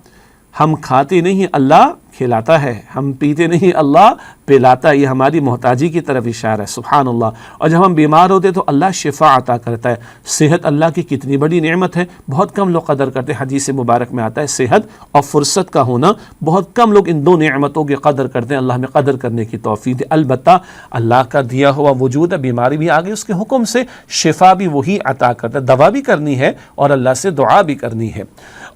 ہم کھاتے نہیں اللہ کھلاتا ہے، ہم پیتے نہیں اللہ پلاتا ہے، یہ ہماری محتاجی کی طرف اشارہ ہے۔ سبحان اللہ۔ اور جب ہم بیمار ہوتے تو اللہ شفا عطا کرتا ہے۔ صحت اللہ کی کتنی بڑی نعمت ہے، بہت کم لوگ قدر کرتے ہیں۔ حدیث مبارک میں آتا ہے صحت اور فرصت کا ہونا، بہت کم لوگ ان دو نعمتوں کی قدر کرتے ہیں۔ اللہ ہمیں قدر کرنے کی توفیق دے۔ البتہ اللہ کا دیا ہوا وجود ہے، بیماری بھی آ گئی اس کے حکم سے، شفا بھی وہی عطا کرتا ہے، دوا بھی کرنی ہے اور اللہ سے دعا بھی کرنی ہے۔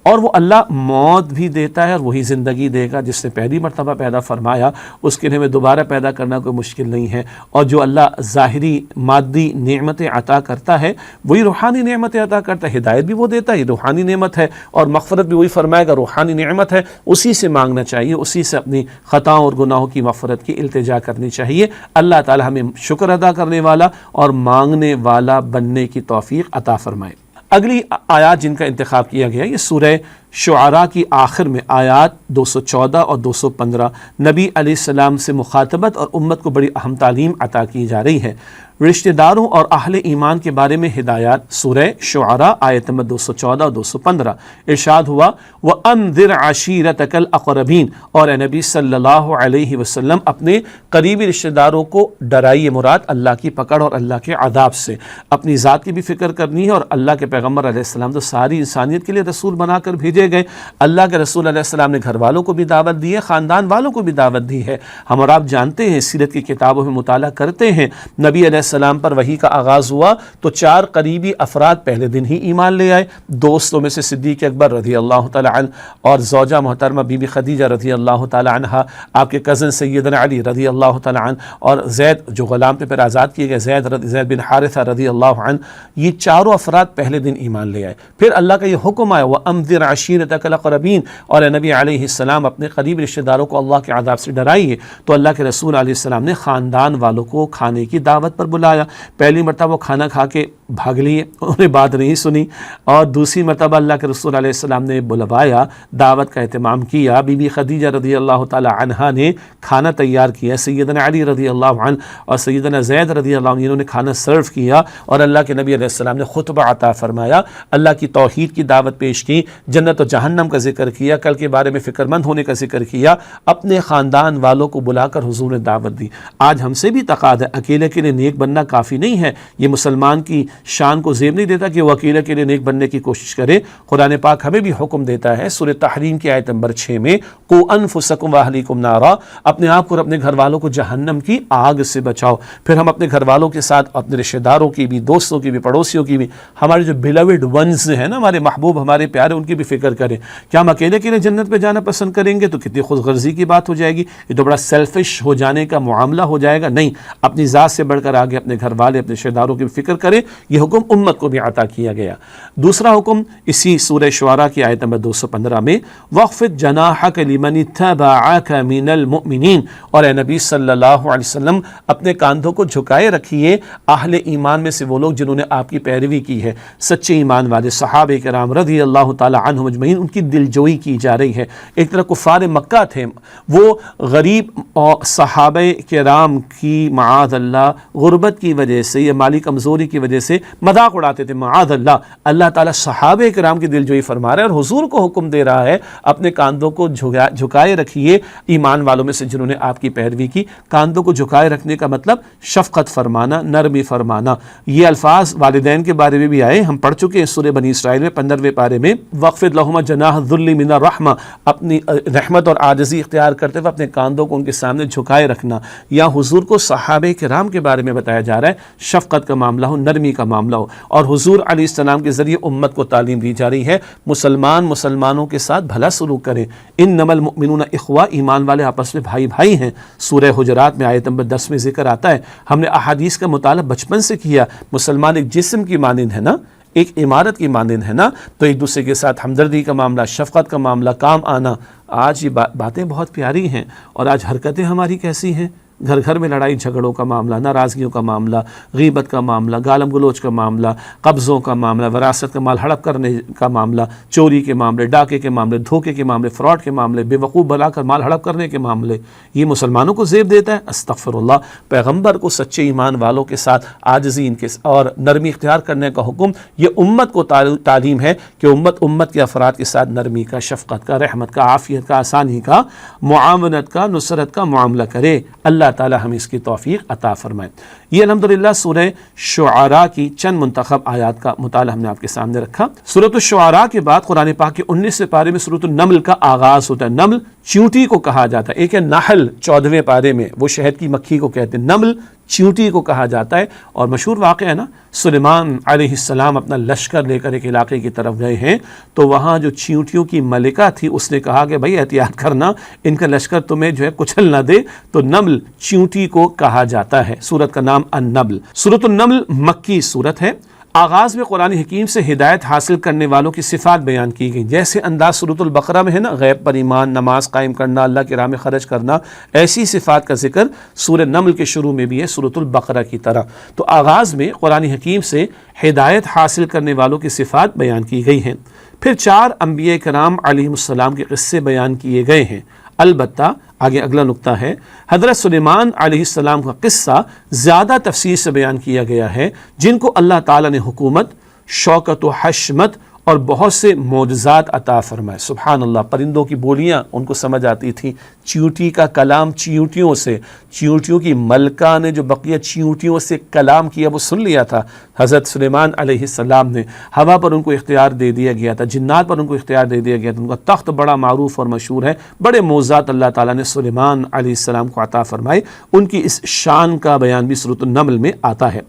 اور وہ اللہ موت بھی دیتا ہے اور وہی زندگی دے گا، جس نے پہلی مرتبہ پیدا فرمایا اس کے لیے ہمیں دوبارہ پیدا کرنا کوئی مشکل نہیں ہے۔ اور جو اللہ ظاہری مادی نعمتیں عطا کرتا ہے وہی روحانی نعمتیں عطا کرتا ہے۔ ہدایت بھی وہ دیتا ہے، یہ روحانی نعمت ہے، اور مغفرت بھی وہی فرمائے گا، روحانی نعمت ہے، اسی سے مانگنا چاہیے، اسی سے اپنی خطاؤں اور گناہوں کی مغفرت کی التجا کرنی چاہیے۔ اللہ تعالی ہمیں شکر ادا کرنے والا اور مانگنے والا بننے کی توفیق عطا فرمائے۔ اگلی آیات جن کا انتخاب کیا گیا یہ سورہ شعراء کی آخر میں آیات 214 اور 215 نبی علیہ السلام سے مخاطبت اور امت کو بڑی اہم تعلیم عطا کی جا رہی ہے۔ رشتہ داروں اور اہل ایمان کے بارے میں ہدایات۔ سورہ شعراء آیت نمبر 214 اور 215 ارشاد ہوا وَأَنذِرْ عَشِيرَتَكَ الْأَقْرَبِينَ، اور اے نبی صلی اللہ علیہ وسلم اپنے قریبی رشتہ داروں کو ڈرائیے، مراد اللہ کی پکڑ اور اللہ کے عذاب سے۔ اپنی ذات کی بھی فکر کرنی ہے، اور اللہ کے پیغمبر علیہ السلام تو ساری انسانیت کے لیے رسول بنا کر بھیجے گئے۔ اللہ کے رسول علیہ السلام نے گھر والوں کو بھی دعوت دی ہے، خاندان والوں کو بھی دعوت دی ہے۔ ہم اور آپ جانتے ہیں، سیرت کی کتابوں میں مطالعہ کرتے ہیں، نبی علیہ السلام پر وحی کا آغاز ہوا تو 4 قریبی افراد پہلے دن ہی ایمان لے آئے۔ دوستوں میں سے صدیق اکبر رضی اللہ تعالی عنہ اور زوجہ محترمہ بی بی خدیجہ رضی اللہ تعالی عنہ، آپ کے کزن سیدنا علی رضی اللہ تعالی عنہ، اور زید جو غلام پہ پھر آزاد کیے گئے زید بن حارثہ رضی اللہ عنہ، یہ چاروں افراد پہلے دن ایمان لے آئے۔ پھر اللہ کا یہ حکم آیا وَأَنذِرْ عَشِيرَتَكَ الْأَقْرَبِينَ، اور نبی علیہ السلام اپنے قریب رشتہ داروں کو اللہ کے عذاب سے ڈرائیے۔ تو اللہ کے رسول علیہ السلام نے خاندان والوں کو کھانے کی دعوت پر بلایا۔ پہلی مرتبہ وہ کھانا کھا کے بھاگ لیے، انہوں نے بات نہیں سنی، اور دوسری مرتبہ اللہ کے رسول علیہ السلام نے بلوایا، دعوت کا اہتمام کیا۔ بی بی خدیجہ رضی اللہ تعالی عنہا نے کھانا تیار کیا، سیدنا علی رضی اللہ عنہ اور سیدنا زید رضی اللہ عنہ انہوں نے کھانا سرو کیا، اور اللہ کے نبی علیہ السلام نے خطبہ عطا فرمایا، اللہ کی توحید کی دعوت پیش کی، جنت و جہنم کا ذکر کیا، کل کے بارے میں فکر مند ہونے کا ذکر کیا، اپنے خاندان والوں کو بلا کر حضور نے دعوت دی۔ آج ہم سے بھی تقاضا ہے، اکیلے کے لیے نیک بننا کافی نہیں ہے، یہ مسلمان کی شان کو زیب نہیں دیتا کہ وہ اکیلے کے لیے نیک بننے کی کوشش کرے۔ قرآن پاک ہمیں بھی حکم دیتا ہے، سورہ تحریم کی آیت نمبر 6 میں قُوا أَنفُسَكُمْ وَأَهْلِيكُمْ نَارًا، اپنے آپ کو اور اپنے گھر والوں کو جہنم کی آگ سے بچاؤ۔ پھر ہم اپنے گھر والوں کے ساتھ اپنے رشتہ داروں کی بھی، دوستوں کی بھی، پڑوسیوں کی بھی، ہمارے جو beloved ones ہیں نا، ہمارے محبوب، ہمارے پیارے، ان کی بھی فکر کریں۔ کیا ہم اکیلے کے لیے جنت پہ جانا پسند کریں گے تو کتنی خود غرضی کی بات ہو جائے گی، یہ تو بڑا سیلفش ہو جانے کا معاملہ ہو جائے گا۔ نہیں، اپنی ذات سے بڑھ کر آگے اپنے گھر والے، اپنے رشتہ داروں کی فکر کریں، یہ حکم امت کو بھی عطا کیا گیا۔ دوسرا حکم اسی سورہ شعراء کی آیت نمبر 215 میں وَاخْفِضْ جَنَاحَكَ لِمَنِ اتَّبَعَكَ مِنَ الْمُؤْمِنِينَ، اور اے نبی صلی اللہ علیہ وسلم اپنے کاندھوں کو جھکائے رکھیے اہل ایمان میں سے وہ لوگ جنہوں نے آپ کی پیروی کی ہے، سچے ایمان والے صحابہ کرام رضی اللہ تعالی عنہم اجمعین، ان کی دلجوئی کی جا رہی ہے۔ ایک طرح کفار مکہ تھے، وہ غریب اور صحابہ کرام کی معاذ اللہ غربت کی وجہ سے یا مالی کمزوری کی وجہ سے مذاق اڑاتے تھے، معاذ اللہ۔ اللہ تعالیٰ صحابہ کرام کی دلجوئی فرما رہا ہے اور حضور کو حکم دے رہا ہے اپنے کاندھوں کو جھکائے رکھیے ایمان والوں میں سے جنہوں نے آپ کی پیروی کی۔ کاندھوں کو جھکائے رکھنے کا مطلب شفقت فرمانا، نرمی فرمانا۔ یہ الفاظ والدین کے بارے میں بھی آئے، ہم پڑھ چکے ہیں سورہ بنی اسرائیل میں 15ویں پارے میں وَاخْفِضْ لَهُمَا جَنَاحَ الذُّلِّ مِنَ الرَّحْمَةِ، اپنی رحمت اور عاجزی اختیار کرتے ہوئے اپنے کاندھوں کو ان کے سامنے جھکائے رکھنا۔ یا حضور کو صحابہ کرام کے بارے میں بتایا جا رہا ہے، شفقت کا معاملہ ہو، نرمی کا معاملہ ہو، اور حضور علیہ السلام کے ذریعے امت کو تعلیم دی جا رہی ہے مسلمانوں کے ساتھ بھلا سلوک کریں۔ انما المؤمنون اخوہ، ایمان والے آپس میں بھائی بھائی ہیں۔ سورہ حجرات میں آیت نمبر 10 میں ذکر آتا ہے، ہم نے احادیث کا مطالعہ بچپن سے کیا، مسلمان ایک جسم کی مانند ہے نا، ایک عمارت کی مانند ہے نا، تو ایک دوسرے کے ساتھ ہمدردی کا معاملہ، شفقت کا معاملہ، کام آنا۔ آج یہ باتیں بہت پیاری ہیں، اور آج حرکتیں ہماری کیسی ہیں؟ گھر گھر میں لڑائی جھگڑوں کا معاملہ، ناراضگیوں کا معاملہ، غیبت کا معاملہ، گالم گلوچ کا معاملہ، قبضوں کا معاملہ، وراثت کا مال ہڑپ کرنے کا معاملہ، چوری کے معاملے، ڈاکے کے معاملے، دھوکے کے معاملے، فراڈ کے معاملے، بے وقوف بنا کر مال ہڑپ کرنے کے معاملے، یہ مسلمانوں کو زیب دیتا ہے؟ استغفر اللہ۔ پیغمبر کو سچے ایمان والوں کے ساتھ عاجزی اور نرمی اختیار کرنے کا حکم، یہ امت کو تعلیم ہے کہ امت کے افراد کے ساتھ نرمی کا، شفقت کا، رحمت کا، عافیت کا، آسانی کا، معاونت کا، نصرت کا معاملہ کرے۔ اللہ تعالی ہمیں اس کی توفیق عطا فرمائے۔ یہ الحمدللہ سورہ شعراء کی چند منتخب آیات کا مطالعہ ہم نے آپ کے سامنے رکھا۔ سورۃ الشعراء کے بعد قرآن پاک کے 19ویں پارے میں سورۃ النمل کا آغاز ہوتا ہے۔ نمل چیونٹی کو کہا جاتا ہے، ایک ہے نحل 14ویں پارے میں، وہ شہد کی مکھی کو کہتے ہیں، نمل چیونٹی کو کہا جاتا ہے۔ اور مشہور واقعہ ہے نا، سلیمان علیہ السلام اپنا لشکر لے کر ایک علاقے کی طرف گئے ہیں، تو وہاں جو چیونٹیوں کی ملکہ تھی اس نے کہا کہ بھائی احتیاط کرنا، ان کا لشکر تمہیں جو ہے کچل نہ دے، تو نمل چیونٹی کو کہا جاتا ہے۔ سورت کا نام النمل۔ سورۃ النمل مکی سورت ہے۔ آغاز میں قرآن حکیم سے ہدایت حاصل کرنے والوں کی صفات بیان کی گئی، جیسے انداز سورۃ البقرہ میں ہے نا، غیب پر ایمان، نماز قائم کرنا، اللہ کی راہ میں خرچ کرنا، ایسی صفات کا ذکر سورہ نمل کے شروع میں بھی ہے سورۃ البقرہ کی طرح۔ تو آغاز میں قرآن حکیم سے ہدایت حاصل کرنے والوں کی صفات بیان کی گئی ہیں۔ پھر 4 انبیاء کرام علیہم السلام کے قصے بیان کیے گئے ہیں۔ البتہ آگے اگلا نقطہ ہے، حضرت سلیمان علیہ السلام کا قصہ زیادہ تفصیل سے بیان کیا گیا ہے، جن کو اللہ تعالیٰ نے حکومت، شوکت و حشمت اور بہت سے معجزات عطا فرمائے۔ سبحان اللہ، پرندوں کی بولیاں ان کو سمجھ آتی تھیں، چیونٹی کا کلام چیونٹیوں سے، چیونٹیوں کی ملکہ نے جو بقیہ چیونٹیوں سے کلام کیا وہ سن لیا تھا حضرت سلیمان علیہ السلام نے۔ ہوا پر ان کو اختیار دے دیا گیا تھا، جنات پر ان کو اختیار دے دیا گیا تھا، ان کا تخت بڑا معروف اور مشہور ہے، بڑے معجزات اللہ تعالیٰ نے سلیمان علیہ السلام کو عطا فرمائے۔ ان کی اس شان کا بیان بھی سورۃ النمل میں آتا ہے۔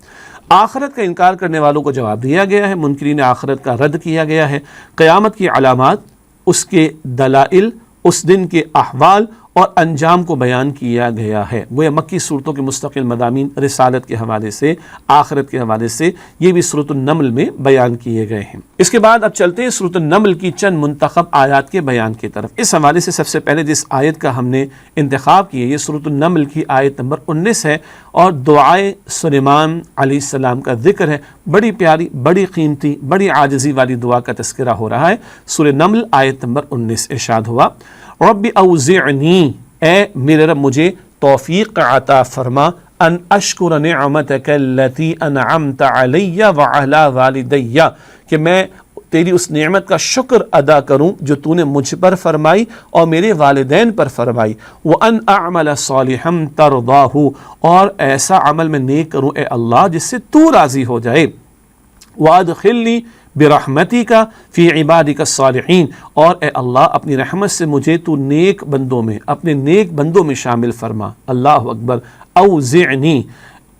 آخرت کا انکار کرنے والوں کو جواب دیا گیا ہے، منکرین آخرت کا رد کیا گیا ہے، قیامت کی علامات، اس کے دلائل، اس دن کے احوال اور انجام کو بیان کیا گیا ہے۔ وہ مکی صورتوں کے مستقل مضامین رسالت کے حوالے سے، آخرت کے حوالے سے، یہ بھی سورۃ النمل میں بیان کیے گئے ہیں۔ اس کے بعد اب چلتے ہیں سورۃ النمل کی چند منتخب آیات کے بیان کی طرف۔ اس حوالے سے سب سے پہلے جس آیت کا ہم نے انتخاب کی ہے، یہ سورۃ النمل کی آیت نمبر 19 ہے، اور دعائے سلیمان علیہ السلام کا ذکر ہے۔ بڑی پیاری، بڑی قیمتی، بڑی عاجزی والی دعا کا تذکرہ ہو رہا ہے۔ سورۃ نمل آیت نمبر 19 ارشاد ہوا، رب اوزعنی، اے میرے رب مجھے توفیق عطا فرما، ان اشکر نعمتک التی انعمت علی وعلی والدی، کہ میں تیری اس نعمت کا شکر ادا کروں جو تو نے مجھ پر فرمائی اور میرے والدین پر فرمائی، وان اعمل صالحا ترضاہ، اور ایسا عمل میں نیک کروں اے اللہ جس سے تو راضی ہو جائے، وادخلنی برحمتک فی عبادک الصالحین، اور اے اللہ اپنی رحمت سے مجھے تو نیک بندوں میں، اپنے نیک بندوں میں شامل فرما۔ اللہ اکبر۔ اوزعنی،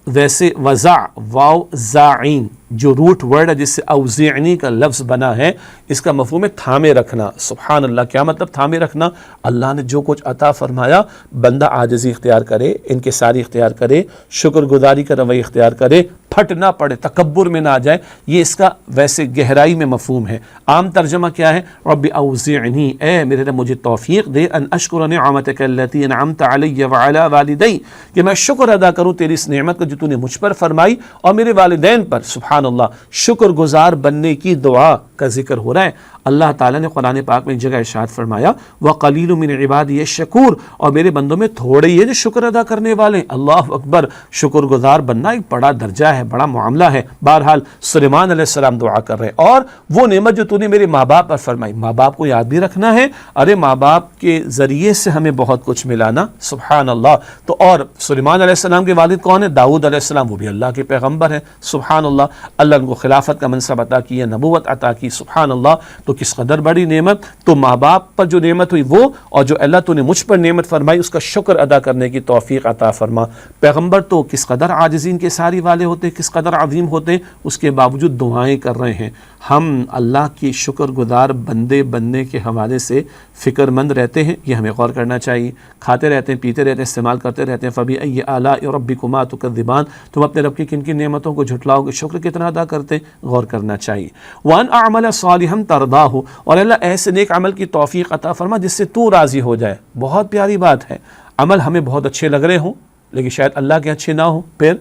ویسے وزع واو زاعین جو روٹ ورڈ ہے جس سے اوزعنی کا لفظ بنا ہے، اس کا مفہوم ہے تھامے رکھنا۔ سبحان اللہ، کیا مطلب تھامے رکھنا؟ اللہ نے جو کچھ عطا فرمایا، بندہ عاجزی اختیار کرے، انکساری اختیار کرے، شکر گزاری کا رویہ اختیار کرے، پھٹ نہ پڑے، تکبر میں نہ آ جائے، یہ اس کا ویسے گہرائی میں مفہوم ہے۔ عام ترجمہ کیا ہے؟ رب اوزعنی، اے میرے رب مجھے توفیق دے، ان اشکر نعمتک التی انعمت علی وعلی والدی، کہ میں شکر ادا کروں تیری اس نعمت کو جو تو نے مجھ پر فرمائی اور میرے والدین پر۔ سبحان اللہ، شکر گزار بننے کی دعا کا ذکر ہو رہا ہے۔ اللہ تعالیٰ نے قرآن پاک میں ایک جگہ ارشاد فرمایا، وَقَلِيلٌ مِّنْ عِبَادِيَ الشَّكُورُ، اور میرے بندوں میں تھوڑے ہی ہیں جو شکر ادا کرنے والے۔ اللہ اکبر، شکر گزار بننا ایک بڑا درجہ ہے، بڑا معاملہ ہے۔ بہرحال سلیمان علیہ السلام دعا کر رہے ہیں، اور وہ نعمت جو تو نے میرے ماں باپ پر فرمائی، ماں باپ کو یاد بھی رکھنا ہے، ارے ماں باپ کے ذریعے سے ہمیں بہت کچھ ملا نا۔ سبحان اللہ۔ تو اور سلیمان علیہ السلام کے والد کون ہیں؟ داؤد علیہ السلام، وہ بھی اللہ کے پیغمبر ہیں۔ سبحان اللہ، اللہ ان کو خلافت کا منصب عطا کیا، نبوت عطا کی۔ سبحان اللہ، تو کس قدر بڑی نعمت۔ تو ماں باپ پر جو نعمت ہوئی وہ، اور جو اللہ تو نے مجھ پر نعمت فرمائی اس کا شکر ادا کرنے کی توفیق عطا فرما۔ پیغمبر تو کس قدر عاجزین کے ساری والے ہوتے، کس قدر عظیم ہوتے، اس کے باوجود دعائیں کر رہے ہیں۔ ہم اللہ کی شکر گزار بندے بننے کے حوالے سے فکر مند رہتے ہیں، یہ ہمیں غور کرنا چاہیے۔ کھاتے رہتے ہیں، پیتے رہتے ہیں، استعمال کرتے رہتے ہیں، فَبِأَيِّ آلَاءِ رَبِّكُمَا تُكَذِّبَانِ، تم اپنے رب کی کن کن نعمتوں کو جھٹلاؤ گے، شکر کتنا ادا کرتے ہیں، غور کرنا چاہیے۔ وَأَنْ أَعْمَلَ صَالِحًا تَرْضَاهُ، اور اللہ ایسے نیک عمل کی توفیق عطا فرما جس سے تو راضی ہو جائے۔ بہت پیاری بات ہے، عمل ہمیں بہت اچھے لگ رہے ہوں، لیکن شاید اللہ کے اچھے نہ ہوں. پھر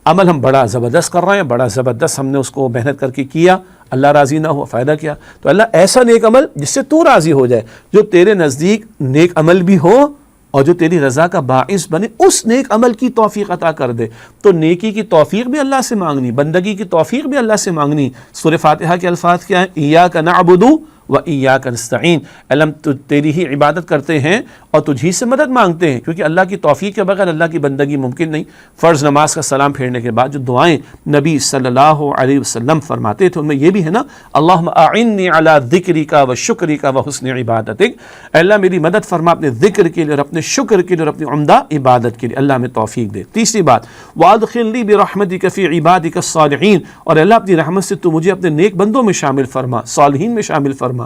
عمل ہم بڑا زبردست کر رہے ہیں، بڑا زبردست ہم نے اس کو محنت کر کے کیا، اللہ راضی نہ ہو، فائدہ کیا؟ تو اللہ ایسا نیک عمل جس سے تو راضی ہو جائے، جو تیرے نزدیک نیک عمل بھی ہو اور جو تیری رضا کا باعث بنے، اس نیک عمل کی توفیق عطا کر دے. تو نیکی کی توفیق بھی اللہ سے مانگنی، بندگی کی توفیق بھی اللہ سے مانگنی. سورہ فاتحہ کے الفاظ کیا ہیں؟ ایاک نعبد وایاک نستعین. اللہ ہم تیری ہی عبادت کرتے ہیں اور تجھی سے مدد مانگتے ہیں، کیونکہ اللہ کی توفیق کے بغیر اللہ کی بندگی ممکن نہیں. فرض نماز کا سلام پھیرنے کے بعد جو دعائیں نبی صلی اللہ علیہ وسلم فرماتے تھے ان میں یہ بھی ہے نا، اللہم اعنی علی ذکرک و شکرک و حسن عبادتک. اللہ میری مدد فرما اپنے ذکر کے لیے اور اپنے شکر کے لیے اور اپنی عمدہ عبادت کے لیے، اللہ ہمیں توفیق دے. تیسری بات، وادخلنی برحمتک فی عبادک الصالحین، اور اللہ اپنی رحمت سے تو مجھے اپنے نیک بندوں میں شامل فرما، صالحین میں شامل فرما.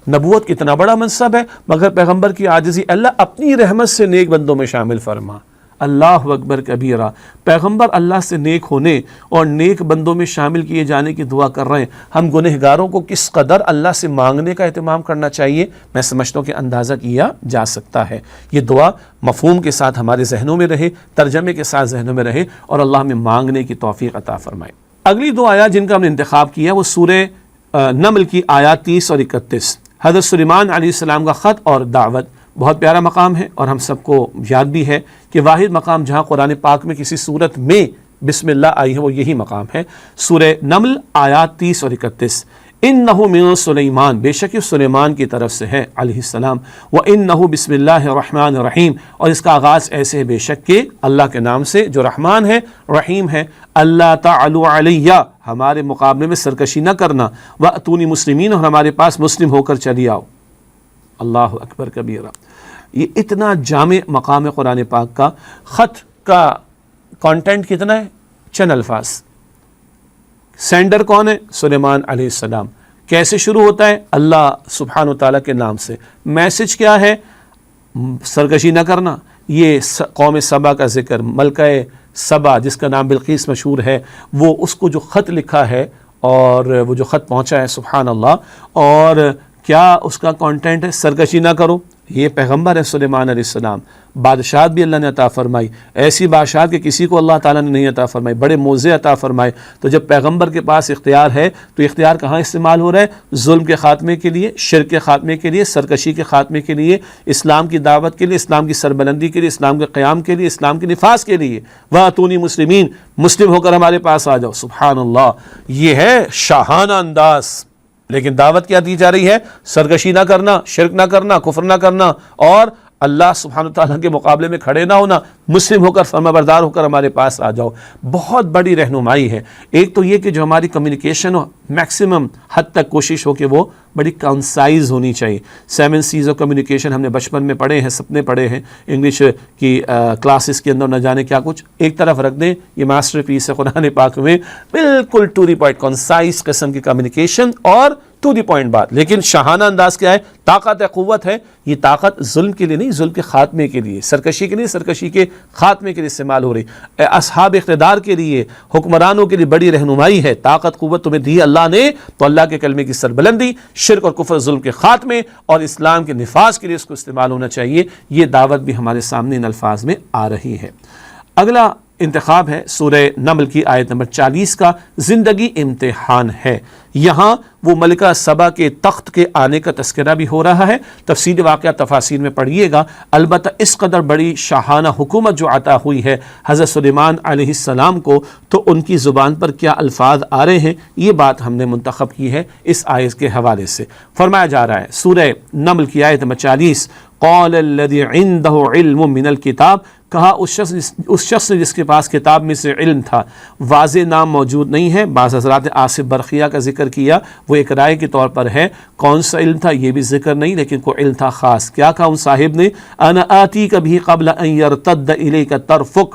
نبوت کتنا بڑا منصب ہے، مگر پیغمبر کی عاجزی، اللہ اپنی رحمت سے نیک بندوں میں شامل فرما. اللہ اکبر کبیرہ. پیغمبر اللہ سے نیک ہونے اور نیک بندوں میں شامل کیے جانے کی دعا کر رہے ہیں. ہم گنہگاروں کو کس قدر اللہ سے مانگنے کا اہتمام کرنا چاہیے، میں سمجھتا ہوں کہ اندازہ کیا جا سکتا ہے. یہ دعا مفہوم کے ساتھ ہمارے ذہنوں میں رہے، ترجمے کے ساتھ ذہنوں میں رہے، اور اللہ ہمیں مانگنے کی توفیق عطا فرمائے. اگلی دو آیات جن کا ہم نے انتخاب کیا وہ سورہ نمل کی آیات 30 اور 31. حضرت سلیمان علیہ السلام کا خط اور دعوت بہت پیارا مقام ہے، اور ہم سب کو یاد بھی ہے کہ واحد مقام جہاں قرآن پاک میں کسی صورت میں بسم اللہ آئی ہے وہ یہی مقام ہے. سورہ نمل آیات 30 اور 31. انہ من سلیمان، بے شک یہ سلیمان کی طرف سے ہے علیہ السلام. وانہ بسم اللہ الرحمن الرحیم، اور اس کا آغاز ایسے ہے بے شک کہ اللہ کے نام سے جو رحمان ہے رحیم ہے. اللہ تعالوا علیہ، ہمارے مقابلے میں سرکشی نہ کرنا. واتونی مسلمین، اور ہمارے پاس مسلم ہو کر چلی آؤ. اللہ اکبر کبیرہ. یہ اتنا جامع مقام ہے قرآن پاک کا. خط کا کانٹینٹ کتنا ہے؟ چند الفاظ. سینڈر کون ہے؟ سلیمان علیہ السلام. کیسے شروع ہوتا ہے؟ اللہ سبحانہ و تعالیٰ کے نام سے. میسج کیا ہے؟ سرکشی نہ کرنا. یہ قوم سبا کا ذکر، ملکہ سبا جس کا نام بلقیس مشہور ہے، وہ اس کو جو خط لکھا ہے اور وہ جو خط پہنچا ہے سبحان اللہ، اور کیا اس کا کانٹینٹ ہے؟ سرکشی نہ کرو. یہ پیغمبر ہے سلیمان علیہ السلام. بادشاہت بھی اللہ نے عطا فرمائی، ایسی بادشاہت کہ کسی کو اللہ تعالیٰ نے نہیں عطا فرمائی، بڑے موزے عطا فرمائے. تو جب پیغمبر کے پاس اختیار ہے تو اختیار کہاں استعمال ہو رہا ہے؟ ظلم کے خاتمے کے لیے، شرک کے خاتمے کے لیے، سرکشی کے خاتمے کے لیے، اسلام کی دعوت کے لیے، اسلام کی سربلندی کے لیے، اسلام کے قیام کے لیے، اسلام کے نفاذ کے لیے. وَأَتُونِي مسلمین، مسلم ہو کر ہمارے پاس آ جاؤ. سبحان اللہ. یہ ہے شاہانہ انداز. لیکن دعوت کیا دی جا رہی ہے؟ سرکشی نہ کرنا، شرک نہ کرنا، کفر نہ کرنا، اور اللہ سبحانہ تعالیٰ کے مقابلے میں کھڑے نہ ہونا. مسلم ہو کر، فرما بردار ہو کر ہمارے پاس آ جاؤ. بہت بڑی رہنمائی ہے. ایک تو یہ کہ جو ہماری کمیونیکیشن ہو، میکسیمم حد تک کوشش ہو کہ وہ بڑی کنسائز ہونی چاہیے. 7 C's آف کمیونیکیشن ہم نے بچپن میں پڑھے ہیں، سپنے پڑھے ہیں انگلش کی کلاسز کے اندر، نہ جانے کیا کچھ. ایک طرف رکھ دیں، یہ ماسٹر پیس ہے قرآن پاک میں، بالکل ٹو دی پوائنٹ کنسائز قسم کی کمیونیکیشن اور ٹو دی پوائنٹ بات. لیکن شاہانہ انداز کیا ہے؟ طاقت ہے، قوت ہے. یہ طاقت ظلم کے لیے نہیں، ظلم کے خاتمے کے لیے، سرکشی کے لیے، سرکشی کے خاتمے کے لیے استعمال ہو رہی. اصحاب اقتدار کے لیے، حکمرانوں کے لیے بڑی رہنمائی ہے. طاقت قوت تمہیں دی اللہ نے تو اللہ کے کلمے کی سربلندی، شرک اور کفر ظلم کے خاتمے اور اسلام کے نفاذ کے لیے اس کو استعمال ہونا چاہیے. یہ دعوت بھی ہمارے سامنے ان الفاظ میں آ رہی ہے. اگلا انتخاب ہے سورہ نمل کی آیت نمبر 40 کا. زندگی امتحان ہے. یہاں وہ ملکہ سبا کے تخت کے آنے کا تذکرہ بھی ہو رہا ہے. تفصیل واقعہ تفاسیر میں پڑھیے گا. البتہ اس قدر بڑی شاہانہ حکومت جو عطا ہوئی ہے حضرت سلیمان علیہ السلام کو، تو ان کی زبان پر کیا الفاظ آ رہے ہیں، یہ بات ہم نے منتخب کی ہے اس آیت کے حوالے سے. فرمایا جا رہا ہے سورہ نمل کی آیت نمبر 40، قال الذی عنده علم من الکتاب، کہا اس شخص نے جس کے پاس کتاب میں سے علم تھا. واضح نام موجود نہیں ہے. بعض حضرات نے آصف برقیہ کا ذکر کیا، وہ ایک رائے کے طور پر ہے. کون سا علم تھا یہ بھی ذکر نہیں، لیکن کوئی علم تھا خاص. کیا کہا ان صاحب نے؟ انا آتیک بھی قبل ان یرتد الیک طرفک،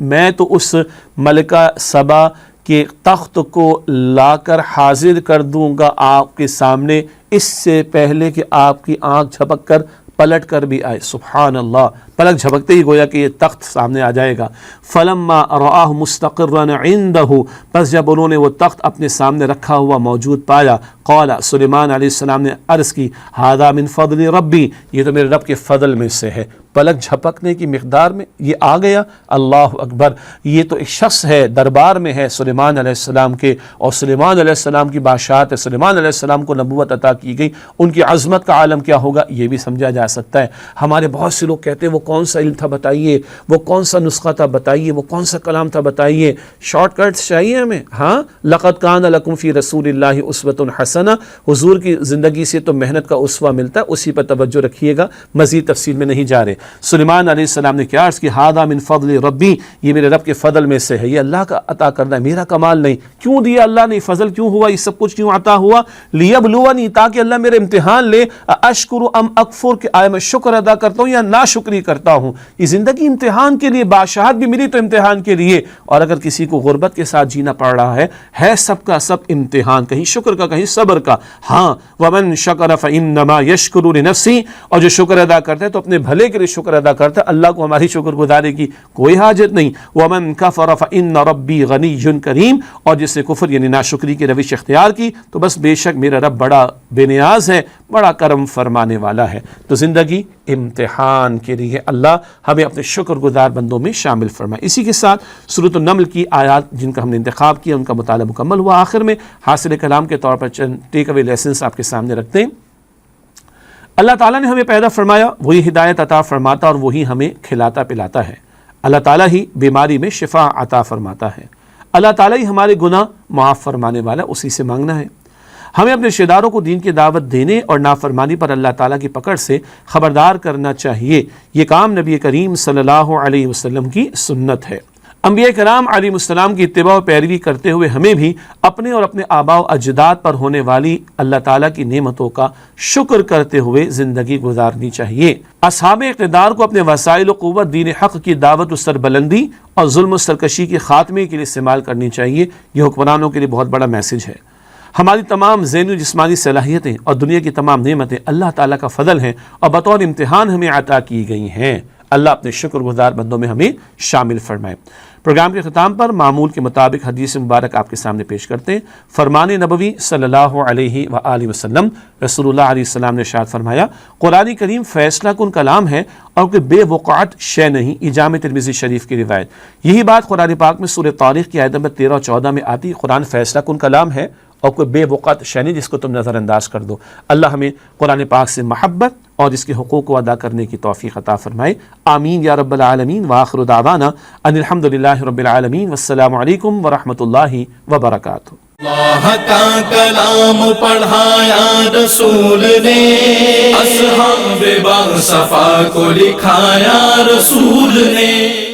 میں تو اس ملکہ سبا کے تخت کو لا کر حاضر کر دوں گا آپ کے سامنے، اس سے پہلے کہ آپ کی آنکھ جھپک کر پلٹ کر بھی آئے. سبحان اللہ. پلک جھپکتے ہی گویا کہ یہ تخت سامنے آ جائے گا. فلما رآہ مستقرا عنده، پس جب انہوں نے وہ تخت اپنے سامنے رکھا ہوا موجود پایا، قال سلیمان علیہ السلام نے عرض کی ھذا من فضل ربی، یہ تو میرے رب کے فضل میں سے ہے، پلک جھپکنے کی مقدار میں یہ آ گیا، اللہ اکبر، یہ تو ایک شخص ہے دربار میں ہے سلیمان علیہ السلام کے، اور سلیمان علیہ السلام کی بادشاہت ہے، سلیمان علیہ السلام کو نبوت عطا کی گئی، ان کی عظمت کا عالم کیا ہوگا یہ بھی سمجھا جا سکتا ہے۔ ہمارے بہت سے لوگ کہتے ہیں وہ کون سا علم تھا بتائیے، وہ کون سا نسخہ تھا بتائیے، وہ کون سا کلام تھا بتائیے، شارٹ کٹس چاہیے ہمیں۔ ہاں، لقد کان لکم فی رسول اللہ اسوۃ حسنہ، حضور کی زندگی سے تو محنت کا اسوہ ملتا ہے، اسی پر توجہ رکھیے گا، مزید تفصیل میں نہیں جا رہے۔ سلیمان علیہ السلام نے کیا عرض کی ھذا من فضل ربی، یہ میرے رب کے فضل میں سے ہے، یہ اللہ کا عطا کرنا ہے، میرا کمال نہیں۔ کیوں دیا اللہ نے، فضل کیوں ہوا، یہ سب کچھ کیوں عطا ہوا؟ لیبلونی، تاکہ اللہ میرے امتحان لے، اشکر ام اکفر، کہ آیا میں شکر ادا کرتا ہوں یا ناشکری کرتا ہوں۔ یہ زندگی امتحان کے لیے، بادشاہت بھی ملی تو امتحان کے لیے، اور اگر کسی کو غربت کے ساتھ جینا پڑ رہا ہے سب کا سب امتحان، کہیں شکر کا کہیں صبر کا۔ ہاں، ومن شکر فانما یشکر لنفسی، اور جو شکر ادا کرتا ہے تو اپنے بھلے کے لیے شکر ادا کرتا ہے، اللہ کو ہماری شکر گزاری کی کوئی حاجت نہیں۔ ومن کفر فان ربی غنی کریم، اور جس نے کفر یعنی ناشکری کی روش اختیار کی تو بس بے شک میرا رب بڑا بے نیاز ہے، بڑا کرم فرمانے والا ہے۔ تو زندگی امتحان کے لیے، اللہ ہمیں اپنے شکر گزار بندوں میں شامل فرمائے۔ اسی کے ساتھ سورۃ النمل کی آیات جن کا ہم نے انتخاب کیا ان کا مطالعہ مکمل ہوا، آخر میں حاصل کلام کے طور پر چند ٹیک اوے لیسنس آپ کے سامنے رکھتے ہیں۔ اللہ تعالیٰ نے ہمیں پیدا فرمایا، وہی ہدایت عطا فرماتا اور وہی ہمیں کھلاتا پلاتا ہے۔ اللہ تعالیٰ ہی بیماری میں شفا عطا فرماتا ہے۔ اللہ تعالیٰ ہی ہمارے گناہ معاف فرمانے والا، اسی سے مانگنا ہے۔ ہمیں اپنے رشتہ داروں کو دین کی دعوت دینے اور نافرمانی پر اللہ تعالیٰ کی پکڑ سے خبردار کرنا چاہیے، یہ کام نبی کریم صلی اللہ علیہ وسلم کی سنت ہے۔ انبیاء کرام علیہ السلام کی اتباع و پیروی کرتے ہوئے ہمیں بھی اپنے اور اپنے آباء و اجداد پر ہونے والی اللہ تعالیٰ کی نعمتوں کا شکر کرتے ہوئے زندگی گزارنی چاہیے۔ اصحاب اقتدار کو اپنے وسائل و قوت دین حق کی دعوت و سربلندی اور ظلم و سرکشی کے خاتمے کے لیے استعمال کرنی چاہیے، یہ حکمرانوں کے لیے بہت بڑا میسج ہے۔ ہماری تمام ذہنی و جسمانی صلاحیتیں اور دنیا کی تمام نعمتیں اللہ تعالیٰ کا فضل ہیں اور بطور امتحان ہمیں عطا کی گئی ہیں۔ اللہ اپنے شکر گزار بندوں میں ہمیں شامل فرمائے۔ پروگرام کے اختتام پر معمول کے مطابق حدیث مبارک آپ کے سامنے پیش کرتے ہیں۔ فرمان نبوی صلی اللہ علیہ وآلہ وسلم، رسول اللہ علیہ السلام نے ارشاد فرمایا، قرآن کریم فیصلہ کن کلام ہے اور کوئی بے وقعت شے نہیں، یہ جامع ترمذی شریف کی روایت۔ یہی بات قرآن پاک میں سورہ طارق کی آیت نمبر 13 اور 14 میں آتی، قرآن فیصلہ کن کلام ہے اور کوئی بے وقعت شے نہیں جس کو تم نظر انداز کر دو۔ اللہ ہمیں قرآن پاک سے محبت اور اس کے حقوق کو ادا کرنے کی توفیق عطا فرمائے، آمین یا رب العالمین۔ وآخر دعوانا ان الحمدللہ رب العالمین، والسلام علیکم ورحمۃ اللہ وبرکاتہ۔ اللہ کا کلام پڑھایا رسول نے، اصحاب با صفا کو لکھایا رسول نے۔